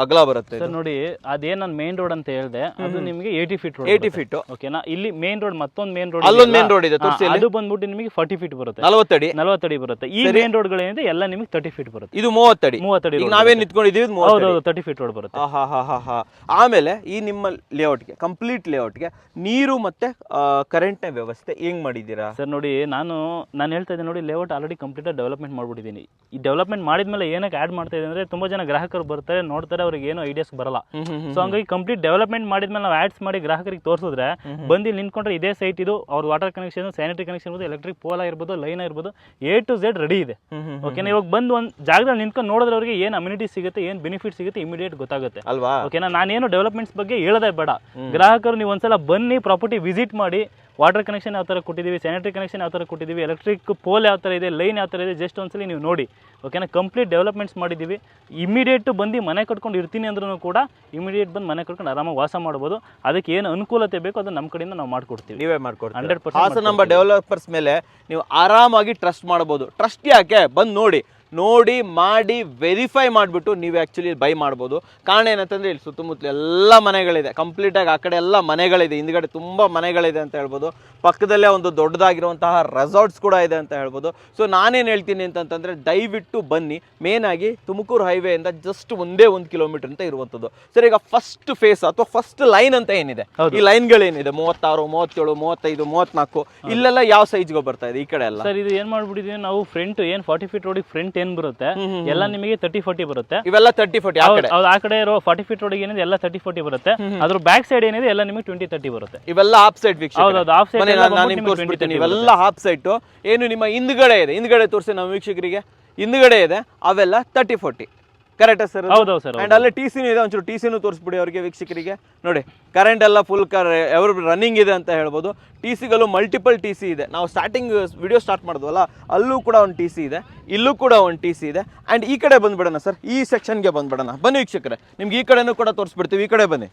ಅಗಲ ಬರುತ್ತೆ? ಸರ್ ನೋಡಿ, ಅದೇನು ನಾನು ಮೇನ್ ರೋಡ್ ಅಂತ ಹೇಳಿದೆ, ಅದು ನಿಮಗೆ 80 ಫೀಟ್ ರೋಡ್. 80 ಫೀಟ್ ಓಕೆನಾ. ಇಲ್ಲಿ ಮೇನ್ ರೋಡ್, ಮತ್ತೊಂದು ಮೇನ್ ರೋಡ್, ಅಲ್ಲೊಂದು ಮೇನ್ ರೋಡ್ ಇದೆ, ತೋರಿಸಿ. ಅದು ಬಂದ್ಬಿಟ್ಟು ನಿಮಗೆ 40 ಫೀಟ್ ಬರುತ್ತೆ, 40 ಅಡಿ ಬರುತ್ತೆ. ಈ ಮೇನ್ ರೋಡ್ಗಳೇನಿದೆ ಎಲ್ಲ ನಿಮಗೆ 30 ಫೀಟ್ ಬರುತ್ತೆ. ಇದು 30 ಅಡಿ. ಈಗ ನಾವೇನ್ ನಿಂತ್ಕೊಂಡಿದೀವಿ 30 ಫೀಟ್ ರೋಡ್ ಬರುತ್ತೆ. ಆಮೇಲೆ ಈ ನಿಮ್ಮ ಲೇಔಟ್ಗೆ, ಕಂಪ್ಲೀಟ್ ಲೇಔಟ್ಗೆ ನೀರು ಮತ್ತೆ ಕರೆಂಟ್ನ ವ್ಯವಸ್ಥೆ ಹೆಂಗ್ ಮಾಡಿದ್ದೀರಾ? ಸರ್ ನೋಡಿ, ನಾನು ಹೇಳ್ತಾ ಇದ್ದೀನಿ ನೋಡಿ, ಲೇಔಟ್ ಆಲ್ರೆಡಿ ಕಂಪ್ಲೀಟ್ ಡೆವಲಪ್ಮೆಂಟ್ ಮಾಡ್ಬಿಟ್ಟಿದ್ದೀನಿ. ಈ ಡೆವಲಪ್ಮೆಂಟ್ ಮಾಡಿದ್ಮೇಲೆ ಏನಕ್ಕೆ ಆಡ್ ಮಾಡ್ತಾ ಇದೆ ಅಂದ್ರೆ, ತುಂಬಾ ಜನ ಗ್ರಾಹಕರು ಬರ್ತಾರೆ, ನೋಡ್ತಾರೆ, ಅವ್ರಿಗೆ ಏನೋ ಐಡಿಯಾಸ್ ಬರಲ್ಲ. ಸೊ ಹಂಗಾಗಿ ಕಂಪ್ಲೀಟ್ ಡೆವಲಪ್ಮೆಂಟ್ ಮಾಡಿದ್ಮೇಲೆ ನಾವು ಆಡ್ಸ್ ಮಾಡಿ ಗ್ರಾಹಕರಿಗೆ ತೋರಿಸಿದ್ರೆ, ಬಂದು ನಿಂತ್ಕೊಂಡ್ರೆ ಇದೇ ಸೈಟ್ ಇದು, ಅವ್ರ ವಾಟರ್ ಕನೆಕ್ಷನ್, ಸ್ಯಾನಿಟರಿ ಕನೆಕ್ಷನ್ ಇರ್ಬೋದು, ಎಲೆಕ್ಟ್ರಿಕ್ ಪೋಲ್ ಆಗಿರ್ಬೋದು, ಲೈನ್ ಆಗಿರ್ಬೋದು, A to Z ರೆಡಿ ಇದೆ. ಓಕೆನಾ. ಇವಾಗ ಬಂದು ಒಂದು ಜಾಗದಲ್ಲಿ ನಿಂತ್ಕೊಂಡು ನೋಡಿದ್ರೆ ಅವ್ರಿಗೆ ಏನು ಅಮ್ಯುನಿಟಿ ಸಿಗುತ್ತೆ, ಏನು ಬೆನಿಫಿಟ್ ಸಿಗುತ್ತೆ, ಇಮಿಡಿಯೇಟ್ ಗೊತ್ತಾಗುತ್ತೆ ಅಲ್ವಾ. ಓಕೆನಾ. ನಾನೇನು ಡೆವಲಪ್ಮೆಂಟ್ಸ್ ಬಗ್ಗೆ ಹೇಳೋದೇ ಬೇಡ. ಗ್ರಾಹಕರು ನೀವು ಒಂದ್ಸಲ ಬನ್ನಿ, ಪ್ರಾಪರ್ಟಿ ವಿಸಿಟ್ ಮಾಡಿ, ವಾಟರ್ ಕನೆಕ್ಷನ್ ಯಾವ ಥರ ಕೊಟ್ಟಿದ್ದೀವಿ, ಸ್ಯಾನಿಟರಿ ಕನೆಕ್ಷನ್ ಯಾವ ಥರ ಕೊಟ್ಟಿದ್ದೀವಿ, ಎಲೆಕ್ಟ್ರಿಕ್ ಪೋಲ್ ಯಾವ ಥರ ಇದೆ, ಲೈನ್ ಯಾವ ಥರ ಇದೆ, ಜಸ್ಟ್ ಒಂದ್ಸಲಿ ನೀವು ನೋಡಿ. ಓಕೆನಾ. ಕಂಪ್ಲೀಟ್ ಡೆವಲಪ್ಮೆಂಟ್ಸ್ ಮಾಡಿದ್ದೀವಿ. ಇಮಿಡಿಯೇಟ್ ಬಂದು ಮನೆ ಕಟ್ಕೊಂಡು ಇರ್ತೀನಿ ಅಂದ್ರೂ ಕೂಡ ಇಮಿಡಿಯೇಟ್ ಬಂದು ಮನೆ ಕಟ್ಕೊಂಡು ಆರಾಮಾಗಿ ವಾಸ ಮಾಡ್ಬೋದು. ಅದಕ್ಕೆ ಏನು ಅನುಕೂಲತೆ ಬೇಕೋ ಅದು ನಮ್ಮ ಕಡೆಯಿಂದ ನಾವು ಮಾಡ್ಕೊಡ್ತೀವಿ. ನೀವೇ ಮಾಡ್ಕೊಡ್ತೀವಿ 100%. ಹಾಸನ ನಮ್ಮ ಡೆವಲಪರ್ಸ್ ಮೇಲೆ ನೀವು ಆರಾಮಾಗಿ ಟ್ರಸ್ಟ್ ಮಾಡ್ಬೋದು. ಟ್ರಸ್ಟ್ ಯಾಕೆ? ಬಂದು ನೋಡಿ ಮಾಡಿ ವೆರಿಫೈ ಮಾಡಿಬಿಟ್ಟು ನೀವು ಆ್ಯಕ್ಚುಲಿ ಬೈ ಮಾಡ್ಬೋದು. ಕಾರಣ ಏನಂತಂದರೆ ಇಲ್ಲಿ ಸುತ್ತಮುತ್ತಲು ಎಲ್ಲ ಮನೆಗಳಿದೆ, ಕಂಪ್ಲೀಟಾಗಿ ಆ ಕಡೆ ಎಲ್ಲ ಮನೆಗಳಿದೆ, ಹಿಂದ್ಗಡೆ ತುಂಬ ಮನೆಗಳಿದೆ ಅಂತ ಹೇಳ್ಬೋದು. ಪಕ್ಕದಲ್ಲೇ ಒಂದು ದೊಡ್ಡದಾಗಿರುವಂತಹ ರೆಸಾರ್ಟ್ಸ್ ಕೂಡ ಇದೆ ಅಂತ ಹೇಳ್ಬೋದು. ಸೊ ನಾನೇನು ಹೇಳ್ತೀನಿ ಅಂತಂತಂದರೆ, ದಯವಿಟ್ಟು ಬನ್ನಿ. ಮೇನಾಗಿ ತುಮಕೂರು ಹೈವೇಯಿಂದ ಜಸ್ಟ್ 1 ಕಿಲೋಮೀಟರ್ ಅಂತ ಇರುವಂಥದ್ದು. ಸರ್ ಈಗ ಫಸ್ಟ್ ಫೇಸ್ ಅಥವಾ ಫಸ್ಟ್ ಲೈನ್ ಅಂತ ಏನಿದೆ, ಈ ಲೈನ್ಗಳೇನಿದೆ 36, 37, 35, 34, ಇಲ್ಲೆಲ್ಲ ಯಾವ ಸೈಜ್ಗೆ ಬರ್ತಾ ಇದೆ ಈ ಕಡೆ ಎಲ್ಲ? ಸರ್ ಇದು ಏನು ಮಾಡ್ಬಿಟ್ಟಿದ್ದೀವಿ ನಾವು, ಫ್ರಂಟ್ ಏನು 40 ಫೀಟ್ ರೋಡಿಗೆ ಫ್ರಂಟ್ ಏನು ಬರುತ್ತೆ ಎಲ್ಲ ನಿಮಗೆ 30-40 ಬರುತ್ತೆ. ಇವೆಲ್ಲ 30-40 ಆ ಕಡೆ ಇರೋ 40 ಫೀಟ್ ರೋಡಿಗೆ ಏನಿದೆ ಎಲ್ಲ 30-40 ಬರುತ್ತೆ. ಅದ್ರ ಬ್ಯಾಕ್ ಸೈಡ್ ಏನಿದೆ ಎಲ್ಲ ನಿಮಗೆ 20-30 ಬರುತ್ತೆ. ಇವೆಲ್ಲ ಹಾಫ್ ಸೈಡ್ ವೀಕ್ಷಕ. ಹೌದು, ಹಾಫ್ ಸೈಡ್ ಇವೆಲ್ಲ ಹಾಫ್ ಸೈಟ್. ಏನು ನಿಮ್ಮ ಹಿಂದ್ಗಡೆ ಇದೆ, ಹಿಂದ್ಗಡೆ ತೋರಿಸಿ ನಮ್ಮ ವೀಕ್ಷಕರಿಗೆ, ಹಿಂದ್ಗಡೆ ಇದೆ ಅವೆಲ್ಲ 30-40. ಕರೆಕ್ಟಾ ಸರ್? ಹೌದು ಸರ್. ಅಂಡ್ ಅಲ್ಲೇ ಟಿಸಿನೂ ಇದೆ, ಒಂಚೂರು ಟಿಸಿನೂ ತೋರಿಸ್ಬಿಡಿ ಅವರಿಗೆ ವೀಕ್ಷಕರಿಗೆ. ನೋಡಿ ಕರೆಂಟ್ ಎಲ್ಲ ಫುಲ್ ರನ್ನಿಂಗ್ ಇದೆ ಅಂತ ಹೇಳ್ಬೋದು. ಟಿಸಿಗಳು ಮಲ್ಟಿಪಲ್ ಟಿಸಿ ಇದೆ. ನಾವು ಸ್ಟಾರ್ಟಿಂಗ್ ವಿಡಿಯೋ ಸ್ಟಾರ್ಟ್ ಮಾಡಿದ್ವಲ್ಲ, ಅಲ್ಲೂ ಕೂಡ ಒಂದು ಟಿಸಿ ಇದೆ, ಇಲ್ಲೂ ಕೂಡ ಒಂದು ಟಿಸಿ ಇದೆ. ಅಂಡ್ ಈ ಕಡೆ ಬಂದ್ಬಿಡೋಣ ಸರ್, ಈ ಸೆಕ್ಷನ್ಗೆ ಬಂದ್ಬಿಡೋಣ. ಬನ್ನಿ ವೀಕ್ಷಕರೇ, ನಿಮ್ಗೆ ಈ ಕಡೆನೂ ಕೂಡ ತೋರಿಸ್ಬಿಡ್ತೀವಿ. ಈ ಕಡೆ ಬನ್ನಿ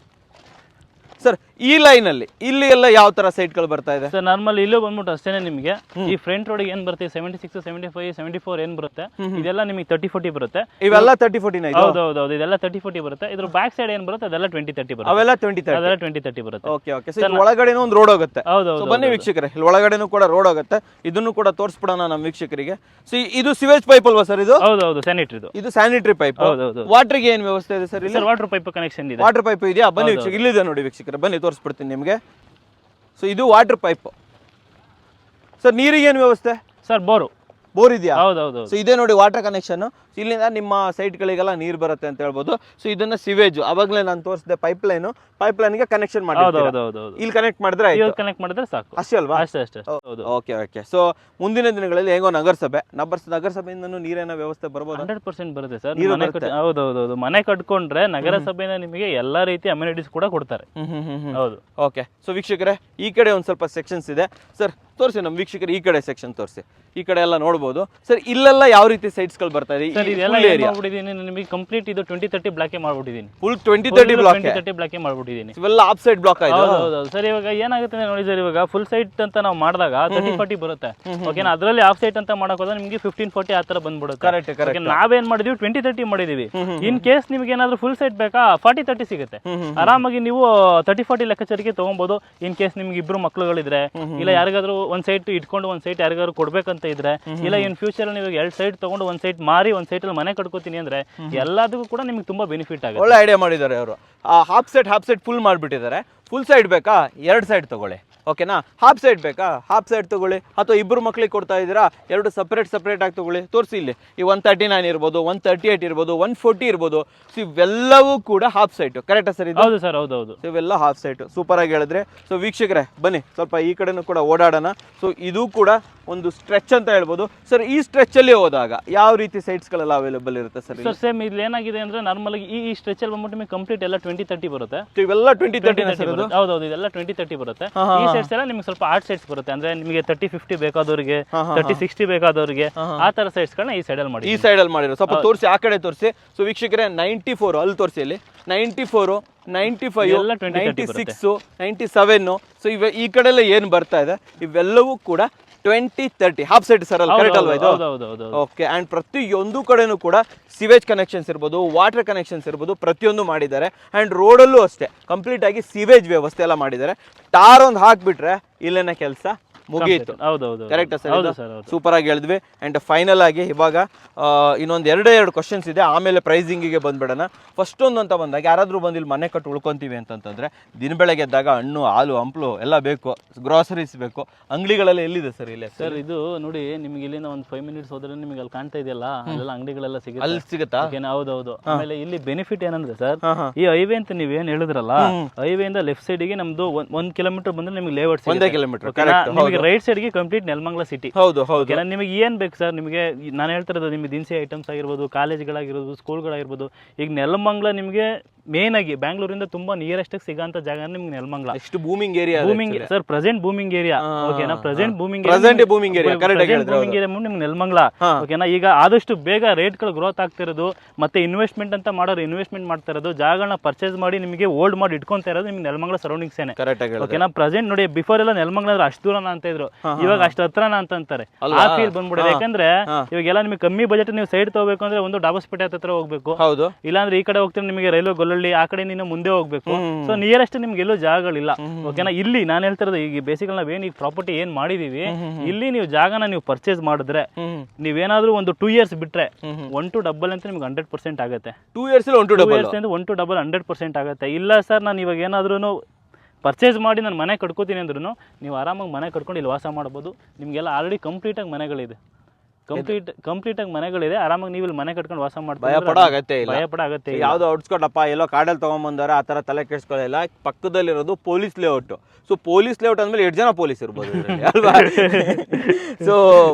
ಸರ್. ಈ ಲೈನ್ ಅಲ್ಲಿ ಇಲ್ಲಿ ಎಲ್ಲ ಯಾವ ತರ ಸೈಟ್ಗಳು ಬರ್ತಾ ಇದೆ ಸರ್? ನಾರ್ಮಲ್ ಇಲ್ಲೂ ಬಂದ್ಬಿಟ್ಟು ಅಷ್ಟೇನೆ ನಿಮಗೆ ಈ ಫ್ರಂಟ್ ರೋಡ್ ಏನ್ ಬರುತ್ತೆ 76, 75, 74 ಏನ್ ಬರುತ್ತೆ, ಇದೆಲ್ಲ ನಿಮಗೆ 30-40 ಬರುತ್ತೆ. ಇವೆಲ್ಲ 30-40. ಹೌದು, ಇದೆಲ್ಲ 30-40 ಬರುತ್ತೆ. ಇದ್ರ ಬ್ಯಾಕ್ ಸೈಡ್ ಏನ್ ಬರುತ್ತೆ ಅದೆಲ್ಲ 20-30 ಬರುತ್ತೆ. ಅವೆಲ್ಲ 20-30 ಬರುತ್ತೆ. ಓಕೆ. ಸರ್ ಒಳಗಡೆನೂ ಒಂದು ರೋಡ್ ಹೋಗುತ್ತೆ. ಹೌದು. ಬನ್ನಿ ವೀಕ್ಷಕರೇ, ಇಲ್ಲಿ ಒಳಗಡೆನೂ ಕೂಡ ರೋಡ್ ಹೋಗುತ್ತೆ. ಇದನ್ನು ಕೂಡ ತೋರಿಸ್ಬಿಡೋಣ ನಮ್ಮ ವೀಕ್ಷಕರಿಗೆ. ಸೊ ಇದು ಸಿವೇಜ್ ಪೈಪ್ ಅಲ್ವಾ ಸರ್? ಇದು ಹೌದು, ಸ್ಯಾನಿಟರಿ. ಇದು ಸ್ಯಾನಿಟರಿ ಪೈಪ್. ವಾಟರ್ಗೆ ಏನ್ ವ್ಯವಸ್ಥೆ ಇದೆ ಸರ್? ಇಲ್ಲಿ ವಾಟರ್ ಪೈಪ್ ಕನೆಕ್ಷನ್ ಇದೆ. ವಾಟರ್ ಪೈಪ್ ಇದೆಯಾ? ಬನ್ನಿ ವೀಕ್ಷಕ, ಇಲ್ಲಿದೆ ನೋಡಿ ವೀಕ್ಷಕರೇ, ಬನ್ನಿ ತೋರಿಸ್ಬಿಡ್ತೀನಿ ನಿಮಗೆ. ಸೊ ಇದು ವಾಟರ್ ಪೈಪ್. ಸರ್ ನೀರಿಗೆ ಏನು ವ್ಯವಸ್ಥೆ ಸರ್? ಬೋರ್ ಇದೆಯಾ? ಹೌದು. ಸೊ ಇದೇ ನೋಡಿ ವಾಟರ್ ಕನೆಕ್ಷನ್. ಇಲ್ಲಿಂದ ನಿಮ್ಮ ಸೈಟ್ಗಳಿಗೆಲ್ಲ ನೀರು ಬರುತ್ತೆ ಅಂತ ಹೇಳ್ಬೋದು. ಸೊ ಇದನ್ನ ಸಿವೇಜ್ ಅವಾಗಲೇ ನಾನು ತೋರಿಸಿದೆ, ಪೈಪ್ ಲೈನ್ಗೆ ಕನೆಕ್ಷನ್ ಮಾಡಿ ಇಲ್ಲಿ ಕನೆಕ್ಟ್ ಮಾಡಿದ್ರೆ ಸಾಕು, ಅಷ್ಟೇ ಅಲ್ವಾ? ಅಷ್ಟೇ. ಓಕೆ. ಸೊ ಮುಂದಿನ ದಿನಗಳಲ್ಲಿ ಹೇಗೋ ನಗರಸಭೆಯಿಂದನೂ ನೀರಿನ ವ್ಯವಸ್ಥೆ ಬರ್ಬೋದು? 100% ಬರುತ್ತೆ ಸರ್. ಹೌದು. ಮನೆ ಕಟ್ಕೊಂಡ್ರೆ ನಗರಸಭೆಯಿಂದ ನಿಮಗೆ ಎಲ್ಲಾ ರೀತಿ ಅಮ್ಯುನಿಟೀಸ್ ಕೂಡ ಕೊಡ್ತಾರೆ. ಹೌದು. ಓಕೆ. ಸೊ ವೀಕ್ಷಕರೇ, ಈ ಕಡೆ ಒಂದು ಸ್ವಲ್ಪ ಸೆಕ್ಷನ್ಸ್ ಇದೆ ಸರ್. ತೋರಿಸಿ ನಮ್ಮ ವೀಕ್ಷಕರು ಈ ಕಡೆ ಸೆಕ್ಷನ್ ತೋರಿಸಿ, ಈ ಕಡೆ ಎಲ್ಲ ನೋಡ್ಬೋದು ಸರ್. ಇಲ್ಲೆಲ್ಲ ಯಾವ ರೀತಿ ಸೈಟ್ಸ್ಗಳು ಬರ್ತಾ ಇದೆ? ಸರ್ ಇದೆಲ್ಲ ಏನ್ ಮಾಡ್ಬಿಟ್ಟಿದ್ದೀನಿ ನಿಮಗೆ ಕಂಪ್ಲೀಟ್ ಇದು 2030 ಬ್ಲಾಕ್ ಮಾಡ್ಬಿಟ್ಟಿದ್ದೀನಿ. ಫುಲ್ 2030 ಬ್ಲಾಕ್ ಮಾಡ್ಬಿಟ್ಟಿದ್ದೀನಿ. ಇವೆಲ್ಲ ಆಫ್ ಸೈಡ್ ಬ್ಲಾಕ್ ಆಯ್ತು. ಹೌದು ಸರ್. ಇವಾಗ ಏನಾಗುತ್ತೆ ಅಂದ್ರೆ ನೋಡಿ ಸರ್, ಇವಾಗ ಫುಲ್ ಸೈಟ್ ಅಂತ ನಾವು ಮಾಡಿದಾಗ 30-40 ಬರುತ್ತೆ. ಓಕೆನಾ, ಅದರಲ್ಲಿ ಆಫ್ ಸೈಟ್ ಅಂತ ಮಾಡಕ್ ಹೋದ್ರೆ ನಿಮಗೆ 15-40 ಆ ತರ ಬಂದ್ಬಿಡುತ್ತೆ. ಕರೆಕ್ಟ್. ನಾವೇನ್ ಮಾಡಿದೀವಿ 20-30 ಮಾಡಿದೀವಿ. ಇನ್ ಕೇಸ್ ನಿಮ್ಗೆ ಏನಾದ್ರು ಫುಲ್ ಸೈಟ್ ಬೇಕಾ 40-30 ಸಿಗುತ್ತೆ. ಆರಾಮಾಗಿ ನೀವು 30-40 ಲೆಕ್ಕಾಚಾರಿಗೆ ತಗೊಬಹುದು. ಇನ್ ಕೇಸ್ ನಿಮ್ಗೆ ಇಬ್ರು ಮಕ್ಳುಗಳಿದ್ರೆ, ಇಲ್ಲ ಯಾರಿಗಾದ್ರೂ ಒಂದ್ ಸೈಟ್ ಇಟ್ಕೊಂಡು ಒಂದ್ ಸೈಟ್ ಯಾರಿಗಾದ್ರು ಕೊಡ್ಬೇಕಂತ ಇದ್ರೆ, ಇಲ್ಲ ಇನ್ ಫ್ಯೂಚರ್ ನೀವು 2 ಸೈಟ್ ತಗೊಂಡು ಒಂದ್ ಸೈಟ್ ಮಾರಿ ಒಂದ್ ಸೈಟ್ ಅಲ್ಲಿ ಮನೆ ಕಟ್ಕೋತೀನಿ ಅಂದ್ರೆ ಎಲ್ಲದಕ್ಕೂ ಕೂಡ ನಿಮ್ಗೆ ತುಂಬಾ ಬೆನಿಫಿಟ್ ಆಗುತ್ತೆ. ಒಳ್ಳೆ ಐಡಿಯಾ ಮಾಡಿದ್ದಾರೆ ಅವರು. ಹಾಫ್ ಸೈಡ್ ಫುಲ್ ಮಾಡ್ಬಿಟ್ಟಿದ್ದಾರೆ. ಫುಲ್ ಸೈಡ್ ಬೇಕಾ 2 ಸೈಡ್ ತಗೊಳ್ಳಿ, ಓಕೆನಾ. ಹಾಫ್ ಸೈಡ್ ಬೇಕಾ ಹಾಫ್ ಸೈಡ್ ತಗೊಳ್ಳಿ, ಅಥವಾ ಇಬ್ಬರು ಮಕ್ಳಿಗೆ ಕೊಡ್ತಾ ಇದ್ದೀರಾ 2 ಸಪ್ರೇಟ್ ಆಗಿ ತಗೊಳ್ಳಿ. ತೋರಿಸಿ ಇಲ್ಲಿ ಈ 139 ಇರ್ಬೋದು, 138 ಇರ್ಬೋದು, 140 ಇರ್ಬೋದು. ಸೊ ಇವೆಲ್ಲವೂ ಕೂಡ ಹಾಫ್ ಸೈಟ್. ಕರೆಕ್ಟಾ ಸರ್? ಹೌದು ಸರ್, ಹೌದು. ಇವೆಲ್ಲ ಹಾಫ್ ಸೈಟ್. ಸೂಪರ್ ಆಗಿ ಹೇಳಿದ್ರೆ. ಸೊ ವೀಕ್ಷಕರೇ ಬನ್ನಿ ಸ್ವಲ್ಪ ಈ ಕಡೆನೂ ಕೂಡ ಓಡಾಡೋಣ. ಸೊ ಇದು ಕೂಡ ಒಂದು ಸ್ಟ್ರೆಚ್ ಅಂತ ಹೇಳ್ಬೋದು ಸರ್. ಈ ಸ್ಟ್ರೆಚ್ ಅಲ್ಲಿ ಹೋದಾಗ ಯಾವ ರೀತಿ ಸೈಟ್ಸ್ ಗಳೆಲ್ಲ ಅವೈಲೇಬಲ್ ಇರುತ್ತೆ ಸರ್? ಸರ್ ಸೇಮ್ ಇಲ್ಲಿ ಏನಾಗಿದೆ ಅಂದ್ರೆ ನಾರ್ಮಲ್ ಆಗಿ ಈ ಸ್ಟ್ರೆಚ್ ಅಲ್ಲಿ ಬಂದ್ಬಿಟ್ಟು ನಿಮಗೆ ಕಂಪ್ಲೀಟ್ ಎಲ್ಲ 20-30 ಬರುತ್ತೆ. ಇವೆಲ್ಲ 20-30 ಹೌದು, ಇದೆಲ್ಲ 20-30 ಬರುತ್ತೆ. ಈ ಸೈಡ್ಸ್ ಎಲ್ಲ ನಿಮ್ಗೆ ಸ್ವಲ್ಪ ಆರ್ಟ್ ಸೈಡ್ಸ್ ಬರುತ್ತೆ. ಅಂದ್ರೆ ನಿಮಗೆ 30-50 ಬೇಕಾದವರಿಗೆ, 30-60 ಬೇಕಾದವರಿಗೆ ಆ ತರ ಸೈಡ್ಸ್ ಗಳನ್ನ ಈ ಸೈಡ್ ಅಲ್ಲಿ ಮಾಡಿ, ಈ ಸೈಡ್ ಅಲ್ಲಿ ಮಾಡಿರೋ. ಸ್ವಲ್ಪ ತೋರಿಸಿ, ಆ ಕಡೆ ತೋರಿಸಿ. ಸೊ ವೀಕ್ಷಕರೇ 94 ಅಲ್ಲಿ ತೋರಿಸಿ, ಅಲ್ಲಿ 94, 95, 96, 97. ಸೊ ಈ ಕಡೆ ಎಲ್ಲ ಏನು ಬರ್ತಾ ಇದೆ ಇವೆಲ್ಲವೂ ಕೂಡ 20-30 ಹಾಫ್ ಸೈಡ್ ಸರ್ ಅಲ್ಲಿ. ಕರೆಕ್ಟ್ ಅಲ್ವಾ ಇದು? ಓಕೆ. ಅಂಡ್ ಪ್ರತಿಯೊಂದು ಕಡೆನೂ ಕೂಡ ಸಿವೇಜ್ ಕನೆಕ್ಷನ್ಸ್ ಇರ್ಬೋದು, ವಾಟರ್ ಕನೆಕ್ಷನ್ಸ್ ಇರ್ಬೋದು, ಪ್ರತಿಯೊಂದು ಮಾಡಿದ್ದಾರೆ. ಅಂಡ್ ರೋಡಲ್ಲೂ ಅಷ್ಟೇ ಕಂಪ್ಲೀಟ್ ಆಗಿ ಸಿವೇಜ್ ವ್ಯವಸ್ಥೆ ಎಲ್ಲ ಮಾಡಿದ್ದಾರೆ. ಟಾರ್ ಒಂದು ಹಾಕ್ಬಿಟ್ರೆ ಇಲ್ಲೇನ ಕೆಲಸ ಮುಗಿಯಿತು. Correct sir? ಸೂಪರ್ ಆಗಿ ಹೇಳಿದ್ವಿ. ಅಂಡ್ ಫೈನಲ್ ಆಗಿ ಇವಾಗ ಇನ್ನೊಂದು 2 ಕ್ವಶನ್ಸ್ ಇದೆ, ಆಮೇಲೆ ಪ್ರೈಸಿಂಗಿಗೆ ಬಂದ್ಬಿಡೋಣ. ಫಸ್ಟ್ ಒಂದು ಅಂತ ಬಂದಾಗ ಯಾರಾದ್ರೂ ಬಂದು ಇಲ್ಲಿ ಮನೆ ಕಟ್ಟು ಉಳ್ಕೊಂತೀವಿ ಅಂತಂದ್ರೆ ದಿನ ಬೆಳಗ್ಗೆ ಎದ್ದಾಗ ಹಣ್ಣು, ಹಾಲು, ಹಂಪ್ಲು ಎಲ್ಲ ಬೇಕು, ಗ್ರಾಸರೀಸ್ ಬೇಕು. ಅಂಗಡಿಗಳೆಲ್ಲ ಎಲ್ಲಿದೆ ಸರ್ ಇಲ್ಲಿ? ಸರ್ ಇದು ನೋಡಿ, ನಿಮ್ಗೆ ಇಲ್ಲಿಂದ ಒಂದು 5 ಮಿನಿಟ್ಸ್ ಹೋದ್ರೆ ನಿಮಗೆ ಅಲ್ಲಿ ಕಾಣ್ತಾ ಇದೆಯಲ್ಲ, ಅಲ್ಲೆಲ್ಲ ಅಂಗಡಿಗಳೆಲ್ಲ ಸಿಗುತ್ತೆ. ಅಲ್ಲಿ ಸಿಗುತ್ತಾ? ಹೌದು. ಆಮೇಲೆ ಇಲ್ಲಿ ಬೆನಿಫಿಟ್ ಏನಂದ್ರೆ ಸರ್, ಈ ಹೈವೇ ಅಂತ ನೀವೇನ್ ಹೇಳಿದ್ರಲ್ಲ, ಹೈವೇ ಇಂದ ಲೆಫ್ಟ್ ಸೈಡ್ ಗೆ ನಮ್ದು 1 ಕಿಲೋಮೀಟರ್ ಬಂದ್ರೆ ನಿಮ್ಗೆ ಲೇಔಟ್ 1 ಕಿಲೋಮೀಟರ್. ನಿಮಗೆ ರೈಟ್ ಸೈಡ್ ಗೆ ಕಂಪ್ಲೀಟ್ ನೆಲಮಂಗಲ ಸಿಟಿ. ಹೌದು. ನಿಮಗೆ ಏನ್ ಬೇಕು ಸರ್? ನಿಮಗೆ ನಾನು ಹೇಳ್ತಾ ಇರೋದು ನಿಮ್ಗೆ ದಿನಸಿ ಐಟಮ್ಸ್ ಆಗಿರ್ಬೋದು, ಕಾಲೇಜ್ಗಳಾಗಿರ್ಬೋದು, ಸ್ಕೂಲ್ಗಳಾಗಿರ್ಬೋದು. ಈಗ ನೆಲಮಂಗಲ ನಿಮಗೆ ಮೇನ್ ಆಗಿ ಬ್ಯಾಂಗ್ಳೂರಿಂದ ತುಂಬಾ ನಿಯರೆಸ್ಟ್ ಸಿಗಂತ ಜಾಗ ನಿಮ್ಗೆ ನೆಲಮಂಗಲ. ಎಷ್ಟು booming area sir, present booming area. ಓಕೆನಾ, ಪ್ರೆಸೆಂಟ್ ಬೂಮಿಂಗ್ ಏರಿಯಾ ನಿಮ್ಗೆ ನೆಲಮಂಗಲ. ಓಕೆನಾ, ಈಗ ಆದಷ್ಟು ಬೇಗ ರೇಟ್ ಗಳು ಗ್ರೋತ್ ಆಗ್ತಿರೋದು, ಮತ್ತೆ ಇನ್ವೆಸ್ಟ್ಮೆಂಟ್ ಅಂತ ಮಾಡೋರು ಇನ್ವೆಸ್ಟ್ಮೆಂಟ್ ಮಾಡ್ತಾ ಇರೋದು, ಜಾಗಗಳನ್ನ ಪರ್ಚೇಸ್ ಮಾಡಿ ನಿಮಗೆ ಓಲ್ಡ್ ಮಾಡಿ ಇಟ್ಕೊಂತ ಇರೋದು ನಿಮ್ಗೆ ನೆಲಮಂಗಲ ಸರೌಂಡಿಂಗ್ಸ್ ಏನೆ. ಓಕೆನಾ, ಪ್ರೆಸೆಂಟ್ ನೋಡಿ, ಬಿಫೋರ್ ಎಲ್ಲ ನೆಲಮಂಗಲ ಅಂದ್ರೆ ಅಷ್ಟು ದೂರನ ಅಂತ ಇದ್ರು, ಇವಾಗ ಅಷ್ಟು ಹತ್ರನ ಅಂತ ಅಂತಾರೆ. ಆ ಫೀಲ್ ಬಂದ್ಬಿಡಿದೆ. ಯಾಕಂದ್ರೆ ಇವಾಗೆಲ್ಲ ನಿಮಗೆ ಕಮ್ಮಿ ಬಜೆಟ್ ನೀವು ಸೈಡ್ ತಗೋಬೇಕು ಅಂದ್ರೆ ಒಂದು ಡಾಬಸ್ಪೇಟೆ ಹತ್ರ ಹೋಗ್ಬೇಕು. ಹೌದು. ಇಲ್ಲಾಂದ್ರೆ ಈ ಕಡೆ ಹೋಗ್ತಾರೆ ನಿಮಗೆ ರೈಲ್ವೆ ಗೊಲ್ಲಳ್ಳಿ, ಆ ಕಡೆ ನೀನು ಮುಂದೆ ಹೋಗ್ಬೇಕು. ಸೊ ನಿಯರೆಸ್ಟ್ ನಿಮ್ಗೆ ಎಲ್ಲೂ ಜಾಗಗಳಿಲ್ಲ. ಓಕೆನಾ, ಇಲ್ಲಿ ನಾನು ಹೇಳ್ತಿರೋದು ಈಗ ಬೇಸಿಕಲ್ ನಾವೇನ್ ಈಗ ಪ್ರಾಪರ್ಟಿ ಏನ್ ಮಾಡಿದೀವಿ, ಇಲ್ಲಿ ನೀವು ಜಾಗನ ನೀವು ಪರ್ಚೇಸ್ ಮಾಡಿದ್ರೆ ನೀವೇನಾದ್ರೂ ಒಂದು 2 years ಬಿಟ್ರೆ 1 to double ಅಂತ ನಿಮ್ಗೆ 100% ಆಗುತ್ತೆ. 2 years 1 to double 100% ಆಗುತ್ತೆ. ಇಲ್ಲ ಸರ್, ನಾನು ಇವಾಗ ಏನಾದ್ರೂ ಪರ್ಚೇಸ್ ಮಾಡಿ ನಾನು ಮನೆ ಕಟ್ಕೋತೀನಿ ಅಂದ್ರೂ ನೀವು ಆರಾಮಾಗಿ ಮನೆ ಕಟ್ಕೊಂಡು ಇಲ್ಲಿ ವಾಸ ಮಾಡ್ಬೋದು. ನಿಮ್ಗೆಲ್ಲ ಆಲ್ರೆಡಿ ಕಂಪ್ಲೀಟ್ ಆಗಿ ಮನೆಗಳಿದೆ, ಕಂಪ್ಲೀಟ್ ಆಗಿ ಮನೆಗಳಿದೆ. ಆರಾಮಾಗಿ ನೀವು ಇಲ್ಲಿ ಮನೆ ಕಟ್ಕೊಂಡು ವಾಸ ಮಾಡ್ತೀವಿ, ಭಯ ಪಡೋ ಅಗತ್ಯ. ಯಾವ್ದು ಔಟ್ಸ್ಕಟ್ ಅಪ್ಪ ಎಲ್ಲೋ ಕಾಡಲ್ಲಿ ತಗೊಂಡ್ಬಂದಾರೆ ಆ ತರ ತಲೆ ಕೆಡ್ಸ್ಕೊಳ್ಳಲ್ಲ. ಪಕ್ಕದಲ್ಲಿರೋದು police layout. So police layout ಅಂದ್ಮೇಲೆ 2 ಜನ ಪೊಲೀಸ್ ಇರ್ಬೋದು ಅಲ್ವಾ? ಸೊ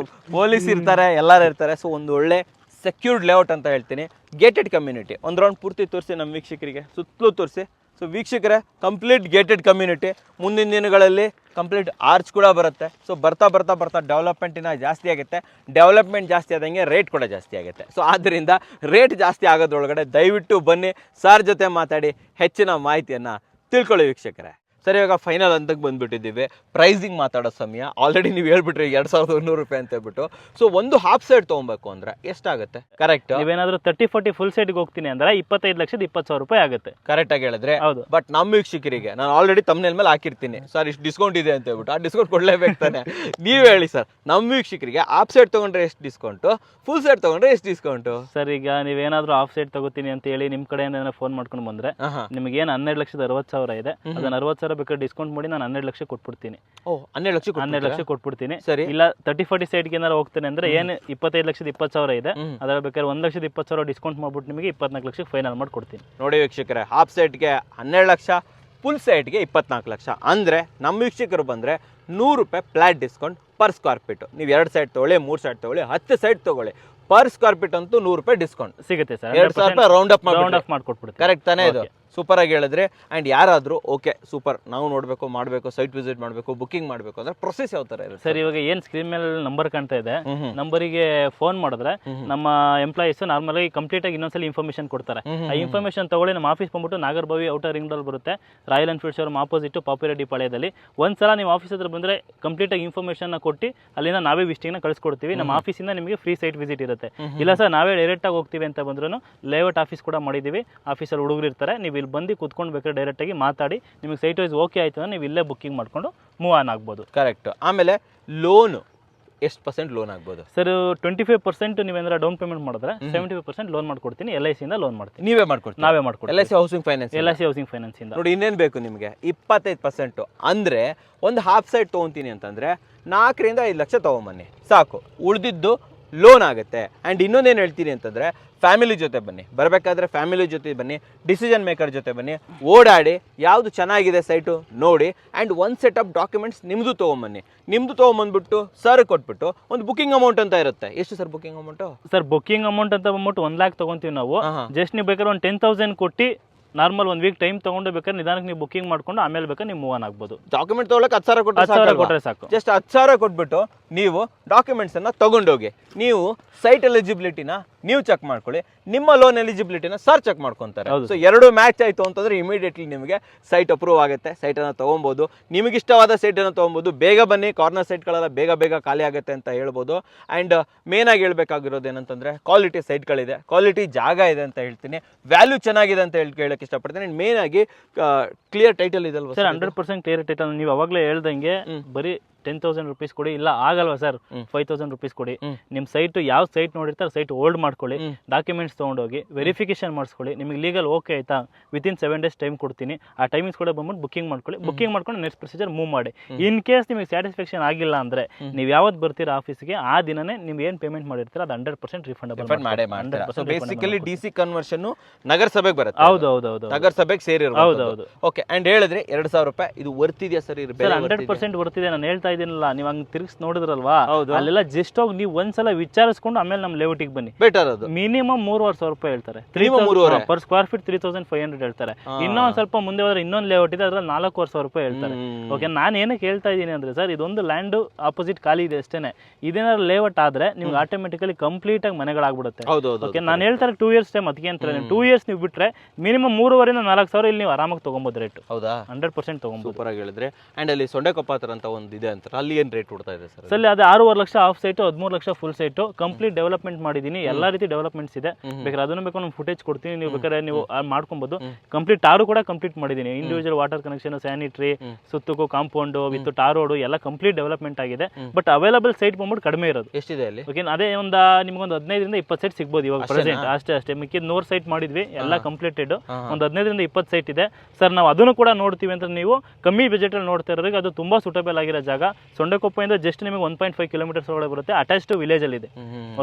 ಪೊಲೀಸ್ ಇರ್ತಾರೆ, ಎಲ್ಲರೂ ಇರ್ತಾರೆ. ಸೊ ಒಂದು ಒಳ್ಳೆ ಸೆಕ್ಯೂರ್ಡ್ ಲೇಔಟ್ ಅಂತ ಹೇಳ್ತೀನಿ. Gated community. ಒಂದು ರೌಂಡ್ ಪೂರ್ತಿ ತೋರಿಸಿ ನಮ್ಮ ವೀಕ್ಷಕರಿಗೆ, ಸುತ್ತಲೂ ತೋರಿಸಿ. ಸೊ ವೀಕ್ಷಕರೇ ಕಂಪ್ಲೀಟ್ ಗೇಟೆಡ್ ಕಮ್ಯುನಿಟಿ. ಮುಂದಿನ ದಿನಗಳಲ್ಲಿ ಕಂಪ್ಲೀಟ್ ಆರ್ಚ್ ಕೂಡ ಬರುತ್ತೆ. ಸೊ ಬರ್ತಾ ಡೆವಲಪ್ಮೆಂಟಿನ ಜಾಸ್ತಿ ಆಗುತ್ತೆ. ಡೆವಲಪ್ಮೆಂಟ್ ಜಾಸ್ತಿ ಆದಂಗೆ ರೇಟ್ ಕೂಡ ಜಾಸ್ತಿ ಆಗುತ್ತೆ. ಸೊ ಆದ್ದರಿಂದ ರೇಟ್ ಜಾಸ್ತಿ ಆಗೋದ್ರೊಳಗಡೆ ದಯವಿಟ್ಟು ಬನ್ನಿ, ಸಾರ್ ಜೊತೆ ಮಾತಾಡಿ ಹೆಚ್ಚಿನ ಮಾಹಿತಿಯನ್ನು ತಿಳ್ಕೊಳ್ಳಿ ವೀಕ್ಷಕರೇ. ಸರಿ, ಇವಾಗ ಫೈನಲ್ ಹಂತಕ್ಕೆ ಬಂದ್ಬಿಟ್ಟಿದ್ದೀವಿ. ಪ್ರೈಸಿಂಗ್ ಮಾತಾಡೋ ಸಮಯ. ಆಲ್ರೆಡಿ ನೀವು ಹೇಳ್ಬಿಟ್ರಿ 2100 ರೂಪಾಯಿ ಅಂತ ಹೇಳ್ಬಿಟ್ಟು. ಸೊ ಒಂದು ಹಾಫ್ ಸೈಡ್ ತೊಗೊಬೇಕು ಅಂದ್ರೆ ಎಷ್ಟಾಗುತ್ತೆ? ಕರೆಕ್ಟ್. ನೀವೇನಾದ್ರೂ 30-40 ಫುಲ್ ಸೈಡ್ಗೆ ಹೋಗ್ತೀನಿ ಅಂದ್ರೆ 25,20,000 ರೂಪಾಯಿ ಆಗುತ್ತೆ. ಕರೆಕ್ಟ್ ಆಗಿ ಹೇಳಿದ್ರೆ. ಹೌದು. ಬಟ್ ನಮ್ಮ ವೀಕ್ಷಕರಿಗೆ ನಾನು ಆಲ್ರೆಡಿ ತಮ್ಮನೇಲ್ ಮೇಲೆ ಹಾಕಿರ್ತೀನಿ, ಸರ್ ಇಷ್ಟು ಡಿಸ್ಕೌಂಟ್ ಇದೆ ಅಂತ ಹೇಳ್ಬಿಟ್ಟು. ಆ ಡಿಸ್ಕೌಂಟ್ ಕೊಡ್ಲೇಬೇಕು ತಾನೆ? ನೀವು ಹೇಳಿ ಸರ್, ನಮ್ಮ ವೀಕ್ಷಕರಿಗೆ ಹಾಫ್ ಸೈಡ್ ತಗೊಂಡ್ರೆ ಎಷ್ಟು ಡಿಸ್ಕೌಂಟು, ಫುಲ್ ಸೈಡ್ ತಗೊಂಡ್ರೆ ಎಷ್ಟು ಡಿಸ್ಕೌಂಟು? ಸರ್ ಈಗ ನೀವೇನಾದ್ರೂ ಹಾಫ್ ಸೈಡ್ ತಗೋತೀನಿ ಅಂತ ಹೇಳಿ ನಿಮ್ಮ ಕಡೆಯಿಂದ ಫೋನ್ ಮಾಡ್ಕೊಂಡು ಬಂದ್ರೆ ನಿಮಗೆ ಏನು 12,60,000 ಇದೆ, ಅದನ್ನ 60,000 ಬೇಕಾದ್ರೆ ಡಿಸ್ಕೌಂಟ್ ಮಾಡಿ ನಾನು 12 ಲಕ್ಷ ಕೊಟ್ಬಿಡ್ತೀನಿ. 12 ಲಕ್ಷ ಕೊಟ್ಬಿಡ್ತೀನಿ. ಸರಿ. ಇಲ್ಲ 30-40 ಸೈಡ್ಗೆ ಏನಾರು ಹೋಗ್ತೇನೆ ಅಂದ್ರೆ ಏನು 25,20,000 ಇದೆ, ಅದರ ಬೇಕಾದ್ರೆ 1,20,000 ಡಿಸ್ಕೌಂಟ್ ಮಾಡ್ಬಿಟ್ಟು ನಿಮಗೆ 24 ಲಕ್ಷಕ್ಕೆ ಫೈನಲ್ ಮಾಡಿ ಕೊಡ್ತೀನಿ. ನೋಡಿ ವೀಕ್ಷಕರೇ, ಹಾಫ್ ಸೈಡ್ಗೆ 12 ಲಕ್ಷ, ಫುಲ್ ಸೈಡ್ಗೆ 24 ಲಕ್ಷ. ಅಂದ್ರೆ ನಮ್ಮ ವೀಕ್ಷಕರು ಬಂದ್ರೆ 100 ರೂಪಾಯಿ flat discount per square feet. ನೀವು 2 ಸೈಡ್ ತಗೊಳ್ಳಿ, 3 ಸೈಡ್ ತಗೊಳ್ಳಿ, 10 ಸೈಡ್ ತಗೊಳ್ಳಿ, ಪರ್ ಸ್ಕ್ವೇರ್ ಫೀಟ್ ಅಂತೂ 100 ರೂಪಾಯಿ ಡಿಸ್ಕೌಂಟ್ ಸಿಗುತ್ತೆ ಸರ್. 2,000 ರೂಪಾಯಿ ರೌಂಡ್ ಅಪ್ ಮಾಡ್ಕೊಡ್ಬಿಡ್ತೀವಿ. ಕರೆಕ್ಟ್ ತಾನೇ ಇದು? ಸೂಪರ್ ಆಗಿ ಹೇಳಿದ್ರೆ. ಆ್ಯಂಡ್ ಯಾರಾದರೂ ಓಕೆ ಸೂಪರ್ ನಾವು ನೋಡಬೇಕು ಮಾಡಬೇಕು ಸೈಟ್ ವಿಸಿಟ್ ಮಾಡಬೇಕು ಬುಕಿಂಗ್ ಮಾಡಬೇಕು ಅಂದ್ರೆ ಪ್ರೊಸೆಸ್ ಯಾವ ಥರ ಇರುತ್ತೆ ಸರ್? ಇವಾಗ ಏನು ಸ್ಕ್ರೀನ್ ಮೇಲೆ ನಂಬರ್ ಕಾಣ್ತಾ ಇದೆ, ನಂಬರಿಗೆ ಫೋನ್ ಮಾಡಿದ್ರೆ ನಮ್ಮ ಎಂಪ್ಲಾಯೀಸ್ ನಾರ್ಮಲ್ ಆಗಿ ಕಂಪ್ಲೀಟ್ ಆಗಿ ಇನ್ನೊಂದ್ಸಲ ಇನ್ಫಾರ್ಮೇಶನ್ ಕೊಡ್ತಾರೆ. ಆ ಇನ್ಫಾರ್ಮೇಶನ್ ತಗೊಳ್ಳಿ ನಮ್ಮ ಆಫೀಸ್ ಬಂದ್ಬಿಟ್ಟು ನಾಗರಬಾವಿ ಔಟರ್ ರಿಂಗ್ ರೋಡ್ ಬರುತ್ತೆ, ರಾಯಲ್ ಎನ್ಫೀಲ್ಡ್ ಶೋರೂಮ್ ಆಪೋಸಿಟ್ ಪಾಪಿರೆಡ್ಡಿ ಪಾಳ್ಯದಲ್ಲಿ. ಒಂದ್ಸಲ ನೀವು ಆಫೀಸ್ ಹತ್ರ ಬಂದರೆ ಕಂಪ್ಲೀಟ್ ಆಗಿ ಇನ್ಫಾರ್ಮೇಷನ್ ಕೊಟ್ಟು ಅಲ್ಲಿಂದ ನಾವೇ ವಿಸಿಟಿಂಗ್ನ ಕಳಿಸ್ಕೊಡ್ತೀವಿ. ನಮ್ಮ ಆಫೀಸಿಂದ ನಿಮಗೆ ಫ್ರೀ ಸೈಟ್ ವಿಸಿಟ್ ಇರುತ್ತೆ. ಇಲ್ಲ ಸರ್ ನಾವೇ ಡೈರೆಕ್ಟಾಗಿ ಹೋಗ್ತೀವಿ ಅಂತ ಬಂದ್ರೂ ಲೇಔಟ್ ಆಫೀಸ್ ಕೂಡ ಮಾಡಿದ್ದೀವಿ. ಆಫೀಸಲ್ಲಿ ಹುಡುಗರು ಇರ್ತಾರೆ, ನೀವು ಇಲ್ಲಿ ಬಂದು ಕೂತ್ಕೊಂಡು ಬೇಕಾದ್ರೆ ಡೈರೆಕ್ಟಾಗಿ ಮಾತಾಡಿ ನಿಮಗೆ ಸೈಟ್ ವೈಸ್ ಓಕೆ ಆಯಿತು ಅಂದ್ರೆ ನೀವು ಇಲ್ಲೇ ಬುಕ್ಕಿಂಗ್ ಮಾಡ್ಕೊಂಡು ಮೂವ್ ಆನ್ ಆಗ್ಬೋದು. ಕರೆಕ್ಟ್. ಆಮೇಲೆ ಲೋನು ಎಷ್ಟು % ಲೋನ್ ಆಗ್ಬೋದು ಸರ್? 25% ನೀವೇನಾರ ಡೌನ್ ಪೇಮೆಂಟ್ ಮಾಡಿದ್ರೆ 75% ಲೋನ್ ಮಾಡ್ಕೊಡ್ತೀನಿ. LIC ಇಂದ ಲೋನ್ ಮಾಡ್ತೀನಿ. ನೀವೇ ಮಾಡ್ಕೊಡ್ತೀವಿ? ನಾವೇ ಮಾಡ್ಕೊಡ್ತೀವಿ. LIC housing finance. LIC housing finance ಇಂದ. ನೋಡಿ ಇನ್ನೇನು ಬೇಕು ನಿಮಗೆ? 25%. ಅಂದರೆ ಒಂದು ಹಾಫ್ ಸೈಟ್ ತೊಗೊತೀನಿ ಅಂತಂದರೆ 4 ರಿಂದ 5 ಲಕ್ಷ ತೊಗೊಂಬನ್ನಿ ಸಾಕು, ಉಳಿದಿದ್ದು ಲೋನ್ ಆಗುತ್ತೆ. ಆ್ಯಂಡ್ ಇನ್ನೊಂದೇನು ಹೇಳ್ತೀನಿ ಅಂತಂದರೆ ಫ್ಯಾಮಿಲಿ ಜೊತೆ ಬನ್ನಿ, ಬರಬೇಕಾದ್ರೆ ಫ್ಯಾಮಿಲಿ ಜೊತೆ ಬನ್ನಿ, ಡಿಸಿಷನ್ ಮೇಕರ್ ಜೊತೆ ಬನ್ನಿ, ಓಡಾಡಿ ಯಾವುದು ಚೆನ್ನಾಗಿದೆ ಸೈಟು ನೋಡಿ. ಆ್ಯಂಡ್ ಒಂದು ಸೆಟ್ ಆಫ್ ಡಾಕ್ಯುಮೆಂಟ್ಸ್ ನಿಮ್ಮದು ತೊಗೊಂಬನ್ನಿ. ನಿಮ್ಮದು ತೊಗೊಂಬಂದ್ಬಿಟ್ಟು ಸರ್ ಕೊಟ್ಬಿಟ್ಟು ಒಂದು ಬುಕಿಂಗ್ ಅಮೌಂಟ್ ಅಂತ ಇರುತ್ತೆ. ಎಷ್ಟು sir booking amount? Sir booking amount ಅಂತ ಬಂದ್ಬಿಟ್ಟು 1 lakh ತೊಗೊತೀವಿ ನಾವು. ಜಸ್ಟ್ ನೀವು ಬೇಕಾದ್ರೆ ಒಂದು 10,000 ಕೊಟ್ಟು ನಾರ್ಮಲ್ 1 ವೀಕ್ ಟೈಮ್ ತೊಗೊಂಡು ಬೇಕಾದ್ರೆ ನಿಧಾನಕ್ಕೆ ನೀವು ಬುಕಿಂಗ್ ಮಾಡ್ಕೊಂಡು ಆಮೇಲೆ ಬೇಕಾದ್ರೆ ನೀವು ಮೂವ್ ಆನ್ ಆಗ್ಬೋದು. ಡಾಕ್ಯುಮೆಂಟ್ ತೊಗೊಳಕ್ಕೆ 10,000 ಕೊಟ್ಟರೆ ಸಾಕು. ಜಸ್ಟ್ 10,000 ಕೊಟ್ಬಿಟ್ಟು ನೀವು ಡಾಕ್ಯುಮೆಂಟ್ಸನ್ನು ತೊಗೊಂಡೋಗಿ ನೀವು ಸೈಟ್ ಎಲಿಜಿಬಿಲಿಟಿನ ನೀವು ಚೆಕ್ ಮಾಡ್ಕೊಳ್ಳಿ, ನಿಮ್ಮ ಲೋನ್ ಎಲಿಜಿಬಿಲಿಟಿನ ಸರ್ ಚೆಕ್ ಮಾಡ್ಕೊತಾರೆ. ಸೊ 2 ಮ್ಯಾಚ್ ಆಯಿತು ಅಂತಂದರೆ ಇಮಿಡಿಯೇಟ್ಲಿ ನಿಮಗೆ ಸೈಟ್ ಅಪ್ರೂವ್ ಆಗುತ್ತೆ, ಸೈಟನ್ನು ತೊಗೊಬೋದು. ನಿಮಗೆ ಇಷ್ಟವಾದ ಸೈಟನ್ನು ತೊಗೊಬೋದು. ಬೇಗ ಬನ್ನಿ, ಕಾರ್ನರ್ ಸೈಟ್ಗಳೆಲ್ಲ ಬೇಗ ಖಾಲಿ ಆಗುತ್ತೆ ಅಂತ ಹೇಳ್ಬೋದು. ಆ್ಯಂಡ್ ಮೇನಾಗಿ ಹೇಳ್ಬೇಕಾಗಿರೋದು ಏನಂತಂದರೆ ಕ್ವಾಲಿಟಿ ಸೈಟ್ಗಳಿದೆ, ಕ್ವಾಲಿಟಿ ಜಾಗ ಇದೆ ಅಂತ ಹೇಳ್ತೀನಿ, ವ್ಯಾಲ್ಯೂ ಚೆನ್ನಾಗಿದೆ ಅಂತ ಹೇಳಕ್ಕೆ ಇಷ್ಟಪಡ್ತೀನಿ. ಆ್ಯಂಡ್ ಮೇನಾಗಿ ಕ್ಲಿಯರ್ ಟೈಟಲ್ ಇದಲ್ವ ಸರ್? 100% clear title. ನೀವು ಅವಾಗಲೇ ಹೇಳ್ದಂಗೆ ಬರೀ 10,000 rupees ಕೊಡಿ, ಇಲ್ಲ ಆಗಲ್ವಾ ಸರ್ 5,000 rupees ಕೊಡಿ. ನಿಮ್ಮ ಸೈಟ್ ಯಾವ ಸೈಟ್ ನೋಡಿರ್ತಾರೆ ಸೈಟ್ ಹೋಲ್ಡ್ ಮಾಡ್ಕೊಳ್ಳಿ, ಡಾಕ್ಯುಮೆಂಟ್ಸ್ ತೊಗೊಂಡೋಗಿ ವೆರಿಫಿಕೇಶನ್ ಮಾಡಿಸ್ಕೊಳ್ಳಿ. ನಿಮಗೆ ಲೀಗಲ್ ಓಕೆ ಆಯ್ತಾ ವಿತಿನ್ 7 days ಟೈಮ್ ಕೊಡ್ತೀನಿ. ಆ ಟೈಮಿಂಗ್ಸ್ ಕೂಡ ಬಂದ್ಬಿಟ್ಟು ಬುಕಿಂಗ್ ಮಾಡ್ಕೊಳ್ಳಿ. ಬುಕಿಂಗ್ ಮಾಡ್ಕೊಂಡು ನೆಕ್ಸ್ಟ್ ಪ್ರೊಸೀಜರ್ ಮೂವ್ ಮಾಡಿ. ಇನ್ ಕೇಸ್ ನಿಮಗೆ ಸ್ಯಾಟಿಸ್ಫ್ಯಾಕ್ಷನ್ ಆಗಿಲ್ಲ ಅಂದರೆ ನೀವು ಯಾವತ್ತು ಬರ್ತೀರಾ ಆಫೀಸ್ಗೆ ಆ ದಿನನೇ ನೀವು ಏನು ಪೇಮೆಂಟ್ ಮಾಡಿರ್ತೀರ ಅದು 100% ರಿಫಂಡಬಲ್ ಮಾಡೇ ಮಾಡ್ತೀರಾ. ಸೊ ಬೇಸಿಕಲಿ DC ಕನ್ವರ್ಷನ್ ನಗರಸಭೆಗೆ ಬರುತ್ತೆ. ಹೌದು ನಗರಸಭೆಗೆ ಸೇರಿರೋದು. ಹೌದು. ಓಕೆ. ಆ್ಯಂಡ್ ಹೇಳಿದ್ರೆ 2,000 ರೂಪಾಯಿ ಇದು ವರ್ತಿದೆಯಾ ಸರ್? 100% ಬರ್ತಿದೆ. ನಾನು ಹೇಳ್ತಾ ಇದೀನಲ್ಲ, ನೀವು ಹಂಗೆ ತಿರ್ಗಿಸ್ ನೋಡಿದ್ರಲ್ವಾ, ಅಲ್ಲೆಲ್ಲ ಜಸ್ಟ್ ಹೋಗಿ ನೀವು ಒಂದ್ಸಲ ವಿಚಾರಿಸ್ಕೊಂಡು ಆಮೇಲೆ ನಮ್ಮ ಲೇಔಟಿಗೆ ಬನ್ನಿ. ಬೆಟರ್. ಅದು ಮಿನಿಮಮ್ 3,500 ರೂಪಾಯಿ ಹೇಳ್ತಾರೆ. ಪರ್ ಸ್ಕ್ವೇರ್ ಫೀಟ್ 3,500 ಹೇಳ್ತಾರೆ. ಇನ್ನೊಂದು ಸ್ವಲ್ಪ ಮುಂದೆ ಹೋದ್ರೆ ಇನ್ನೊಂದು ಲೇಔಟ್ ಇದೆ, ಅದ್ರಲ್ಲಿ 4,500 ರೂಪಾಯಿ ಹೇಳ್ತಾರೆ. ಓಕೆ, ನಾನು ಏನಕ್ಕೆ ಹೇಳ್ತಾ ಇದ್ದೀನಿ ಅಂದ್ರೆ ಸರ್, ಇದೊಂದು ಲ್ಯಾಂಡ್ ಆಪೋಸಿಟ್ ಖಾಲಿ ಇದೆ ಅಷ್ಟೇನೆ. ಇದೇನಾದ್ರು ಲೇಔಟ್ ಆದ್ರೆ ನಿಮ್ಗೆ ಆಟೋಮೆಟಿಕಲಿ ಕಂಪ್ಲೀಟ್ ಆಗಿ ಮನೆಗಳಾಗ್ಬಿಡುತ್ತೆ. ಓಕೆ, ನಾನು ಹೇಳ್ತಾರೆ 2 years ಟೈಮ್. ಅದಕ್ಕೆ ಅಂತ 2 years ನೀವು ಬಿಟ್ರೆ ಮಿನಿಮಮ್ 3,500 ರಿಂದ 4,000 ಇಲ್ಲಿ ನೀವು ಆರಾಮಾಗಿ ತಗೊಬಹುದು ರೇಟ್. ಹೌದಾ? 100% ತಗೊಬಹುದು. ಸೂಪರ್ ಆಗಿ ಹೇಳಿದ್ರೆ. ಅಂಡ್ ಅಲ್ಲಿ ಸೊಂಡೆಕೊಪ್ಪ ಹತ್ರ ಅಂತ ಒಂದು ಇದೆ ಅಂತ, ಅಲ್ಲಿ ಏನ್ ರೇಟ್ ಕೊಡ್ತಾ ಇದೆ ಸರ್? ಸರ್ ಅದು 6.5 lakh half site, 13 lakh full site. Complete development ಮಾಡಿದ್ದೀನಿ, ಎಲ್ಲಾ ರೀತಿ ಡೆವಲಪ್ಮೆಂಟ್ಸ್ ಇದೆ. ಬೇಕಾದ್ರೆ ಅದನ್ನು ಬೇಕು ನಮ್ಮ ಫುಟೇಜ್ ಕೊಡ್ತೀನಿ, ನೀವು ಬೇಕಾದ್ರೆ ನೀವು ಮಾಡ್ಕೊಬಹುದು. ಕಂಪ್ಲೀಟ್ ಟಾರು ಕೂಡ ಕಂಪ್ಲೀಟ್ ಮಾಡಿದ್ದೀನಿ. ಇಂಡಿವಿಜುವಲ್ ವಾಟರ್ ಕನೆಕ್ಷನ್, ಸ್ಯಾನಿಟರಿ, ಸುತ್ತಕ್ಕೂ ಕಾಂಪೌಂಡ್ ವಿತ್ ಟಾರ್ ರೋಡ್ ಎಲ್ಲ ಕಂಪ್ಲೀಟ್ ಡೆವಲಪ್ಮೆಂಟ್ ಆಗಿದೆ. ಬಟ್ ಅವೈಲಬಲ್ ಸೈಟ್ ಬಂದ್ಬಿಟ್ಟು ಕಡಿಮೆ ಇರೋದು. ಎಷ್ಟಿದೆ ಅಲ್ಲಿ? ಓಕೆ, ಅದೇ ನಿಮ್ಗೊಂದು 15 ರಿಂದ 20 ಸೈಟ್ ಸಿಗ್ಬೋದು ಇವಾಗ ಪ್ರೆಸೆಂಟ್. ಅಷ್ಟೇ ಮಿಕ್ಕಿದ 100 ಸೈಟ್ ಮಾಡಿದ್ವಿ, ಎಲ್ಲ ಕಂಪ್ಲೀಟೆಡ್. ಒಂದು 15 ರಿಂದ 20 ಸೈಟ್ ಇದೆ ಸರ್. ನಾವು ಅದನ್ನು ಕೂಡ ನೋಡ್ತೀವಿ ಅಂತ ನೀವು ಕಮ್ಮಿ ಬಜೆಟ್ ಅಲ್ಲಿ ನೋಡ್ತಾ ಇರೋರಿಗೆ ಅದು ತುಂಬಾ ಸೂಟಬಲ್ ಆಗಿರೋ ಜಾಗ. ಸೊಂಡೆಕೊಪ್ಪದಿಂದ ಜಸ್ಟ್ ನಿಮಗೆ 1.5 kilometers ಒಳಗೆ ಬರುತ್ತೆ. ಅಟ್ಯಾಚ್ಡ್ ವಿಲೇಜ್ ಅಲ್ಲಿ ಇದೆ.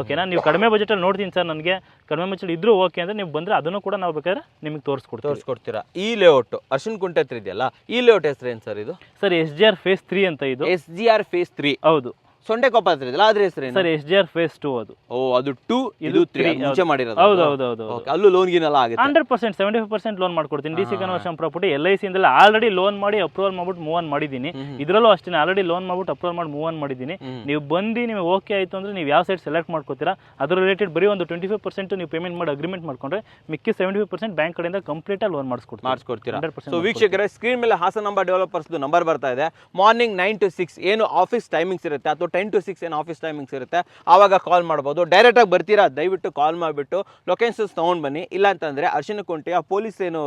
ಓಕೆನಾ? ನೀವು ಕಡಿಮೆ ಬಜೆಟ್ ಅಲ್ಲಿ ನೋಡ್ತೀನಿ ಸರ್, ನನಗೆ ಕಡಿಮೆ ಬಜೆಟ್ ಇದ್ರೂ ಓಕೆ ಅಂದ್ರೆ ನೀವು ಬಂದ್ರೆ ಅದನ್ನು ಕೂಡ ನಾವು ಬೇಕಾದ್ರೆ ನಿಮಗೆ ತೋರಿಸ್ಕೊಡ್ತೀರಾ. ಈ ಲೇಔಟ್ ಅರ್ಶಿನಕುಂಟೆ ಹತ್ರ ಇದೆಯಲ್ಲ, ಈ ಲೇಔಟ್ ಹೆಸರು ಏನು ಸರ್? ಇದು ಸರ್ SGR Phase 3 ಅಂತ. ಇದು SGR Phase 3. ಹೌದು. ಸೊಂಡೆಕೊಪ್ಪ ಹತ್ರ ಇದೆಯಲ್ಲ, ಅದ್ರ ಹೆಸರು ಸರ್? SGR Phase 2 ಅದು. ಓ, ಅದು 2 ಇದು 3 ಮುಂಚೆ ಮಾಡಿರೋದು. ಹೌದು. ಅಲ್ಲೂ ಲೋನ್ ಗಿನೆಲ್ಲ ಆಗುತ್ತೆ. 100% 75% ಲೋನ್ ಮಾಡ್ಕೊಡ್ತೀನಿ. DC ಕನ್ವರ್ಷನ್ ಪ್ರಾಪರ್ಟಿ LIC ಇಂದಲ್ಲ ಆಲ್ರೆಡಿ ಲೋನ್ ಮಾಡಿ ಅಪ್ರೂವಲ್ ಮಾಡ್ಬಿಟ್ಟು ಮೂವ್ ಆನ್ ಮಾಡಿದ್ದೀನಿ. ಇದರಲ್ಲೂ ಅಷ್ಟೇ ಆಲ್ರೆಡಿ ಲೋನ್ ಮಾಡ್ಬಿಟ್ಟು ಅಪ್ರೂವಲ್ ಮಾಡಿ ಮೂವ್ ಆನ್ ಮಾಡಿದ್ದೀನಿ. ನೀವು ಬಂದು ನಿಮಗೆ ಓಕೆ ಆಯ್ತು ಅಂದ್ರೆ ನೀವು ಯಾವ ಸೈಟ್ ಸೆಲೆಕ್ಟ್ ಮಾಡ್ಕೋತೀರಾ ಅದ್ರ ರಿಲೇಟೆಡ್ ಬರೀ ಒಂದು 25% ನೀವು ಪೇಮೆಂಟ್ ಮಾಡಿ ಅಗ್ರಿಮೆಂಟ್ ಮಾಡ್ಕೊಂಡ್ರೆ ಮಿಕ್ಕಿ 75% ಬ್ಯಾಂಕ್ ಕಡೆಯಿಂದ ಕಂಪ್ಲೀಟ್ ಆಗಿ ಲೋನ್ ಮಾಡಿಸ್ಕೊಡ್ತೀರಾ. ಸೊ ವೀಕ್ಷಕರೇ, ಸ್ಕ್ರೀನ್ ಮೇಲೆ ಹಾಸನಾಂಬ ಡೆವಲಪರ್ಸ್ ನಂಬರ್ ಬರ್ತಾ ಇದೆ. ಮಾರ್ನಿಂಗ್ 9 to 6 ಏನು ಆಫೀಸ್ ಟೈಮಿಂಗ್ಸ್ ಇರುತ್ತೆ, ಅಥವಾ 10 to 6 ಏನು ಆಫೀಸ್ ಟೈಮಿಂಗ್ಸ್ ಇರುತ್ತೆ, ಆವಾಗ ಕಾಲ್ ಮಾಡ್ಬೋದು. ಡೈರೆಕ್ಟ್ ಆಗಿ ಬರ್ತೀರಾ ದಯವಿಟ್ಟು ಕಾಲ್ ಮಾಡಿಬಿಟ್ಟು ಲೊಕೇಶನ್ಸ್ ತಗೊಂಡ್ ಬನ್ನಿ. ಇಲ್ಲ ಅಂತಂದ್ರೆ ಅರ್ಶಿನಕುಂಟೆಯ ಪೊಲೀಸ್ ಏನು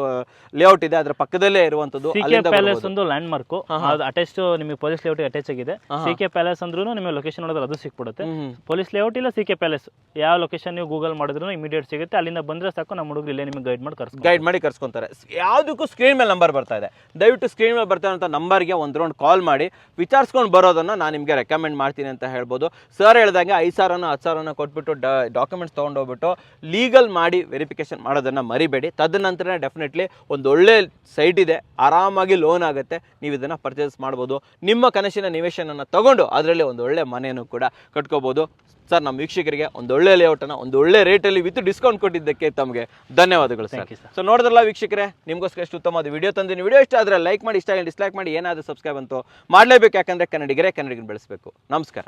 ಲೇಔಟ್ ಇದೆ ಅದರ ಪಕ್ಕದಲ್ಲೇ ಇರುವಂತದ್ದು ಪ್ಯಾಲೇಸ್ ಒಂದು ಲ್ಯಾಂಡ್ ಮಾರ್ಕ್ ಅಟ್ಯಾಚ್ ನಿಮಗೆ ಪೊಲೀಸ್ ಲೇಔಟ್ ಅಟ್ಯಾಚ್ ಆಗಿದೆ. CK ಪ್ಯಾಲೇಸ್ ಅಂದ್ರೂ ನಿಮಗೆ ಲೊಕೇಶನ್ ನೋಡಿದ್ರೆ ಅದು ಸಿಕ್ಬಿಡುತ್ತೆ. ಪೊಲೀಸ್ ಲೇಔಟ್ ಇಲ್ಲ CK ಪ್ಯಾಲೇಸ್ ಯಾವ ಲೊಕೇಶನ್ ನೀವು ಗೂಗಲ್ ಮಾಡಿದ್ರು ಇಮಿಡಿಯೇಟ್ ಸಿಗುತ್ತೆ. ಅಲ್ಲಿಂದ ಬಂದ್ರೆ ಸಾಕು, ನಮ್ಮ ಹುಡುಗರು ಇಲ್ಲೇ ನಿಮಗೆ ಗೈಡ್ ಮಾಡಿ ಕರ್ಸ್ಕೊಂತಾರೆ. ಯಾವುದಕ್ಕೂ ಸ್ಕ್ರೀನ್ ಮೇಲೆ ನಂಬರ್ ಬರ್ತಾ ಇದೆ, ದಯವಿಟ್ಟು ಸ್ಕ್ರೀನ್ ಮೇಲೆ ಬರ್ತಾ ಇರುವಂತ ನಂಬರ್ಗೆ ಒಂದು ರೌಂಡ್ ಕಾಲ್ ಮಾಡಿ ವಿಚಾರಿಸ್ಕೊಂಡು ಬರೋದನ್ನ ನಾನು ನಿಮಗೆ ರೆಕಮೆಂಡ್ ಮಾಡ್ತೀನಿ. ಮಾಡ್ತೀನಿ ಅಂತ ಹೇಳ್ಬೋದು. ಸರ್ ಹೇಳ್ದಂಗೆ 5,000 10,000 ಕೊಟ್ಬಿಟ್ಟು ಡಾಕ್ಯುಮೆಂಟ್ಸ್ ತೊಗೊಂಡೋಗ್ಬಿಟ್ಟು ಲೀಗಲ್ ಮಾಡಿ ವೆರಿಫಿಕೇಶನ್ ಮಾಡೋದನ್ನು ಮರಿಬೇಡಿ. ತದನಂತರ ಡೆಫಿನೆಟ್ಲಿ ಒಂದು ಒಳ್ಳೆ ಸೈಟ್ ಇದೆ, ಆರಾಮಾಗಿ ಲೋನ್ ಆಗುತ್ತೆ, ನೀವು ಇದನ್ನು ಪರ್ಚೇಸ್ ಮಾಡ್ಬೋದು. ನಿಮ್ಮ ಕನಸಿನ ನಿವೇಶನನ್ನು ತಗೊಂಡು ಅದರಲ್ಲಿ ಒಂದು ಒಳ್ಳೆ ಮನೆಯನ್ನು ಕೂಡ ಕಟ್ಕೋಬೋದು. ಸರ್, ನಮ್ಮ ವೀಕ್ಷಕರಿಗೆ ಒಂದು ಒಳ್ಳೆ ಲೇಔಟನ್ನು ಒಂದು ಒಳ್ಳೆ ರೇಟಲ್ಲಿ ವಿತ್ ಡಿಸ್ಕೌಂಟ್ ಕೊಟ್ಟಿದ್ದಕ್ಕೆ ತಮಗೆ ಧನ್ಯವಾದಗಳು ಸರ್. ಸೊ ನೋಡಿದ್ರಲ್ಲ ವೀಕ್ಷಕರೇ, ನಿಮಗೋಸ್ಕರ ಎಷ್ಟು ಉತ್ತಮವಾದ ವಿಡಿಯೋ ತಂದಿನಿ. ವಿಡಿಯೋ ಇಷ್ಟ ಆದರೆ ಲೈಕ್ ಮಾಡಿ, ಇಷ್ಟ ಆಗಿ ಡಿಸ್ಲೈಕ್ ಮಾಡಿ, ಏನಾದರೂ ಸಬ್ಸ್ಕ್ರೈಬ್ ಅಂತೂ ಮಾಡಲೇಬೇಕು. ಯಾಕಂದರೆ ಕನ್ನಡಿಗರೇ ಕನ್ನಡಿಗರನ್ನ ಬೆಳೆಸಬೇಕು. ನಮಸ್ಕಾರ.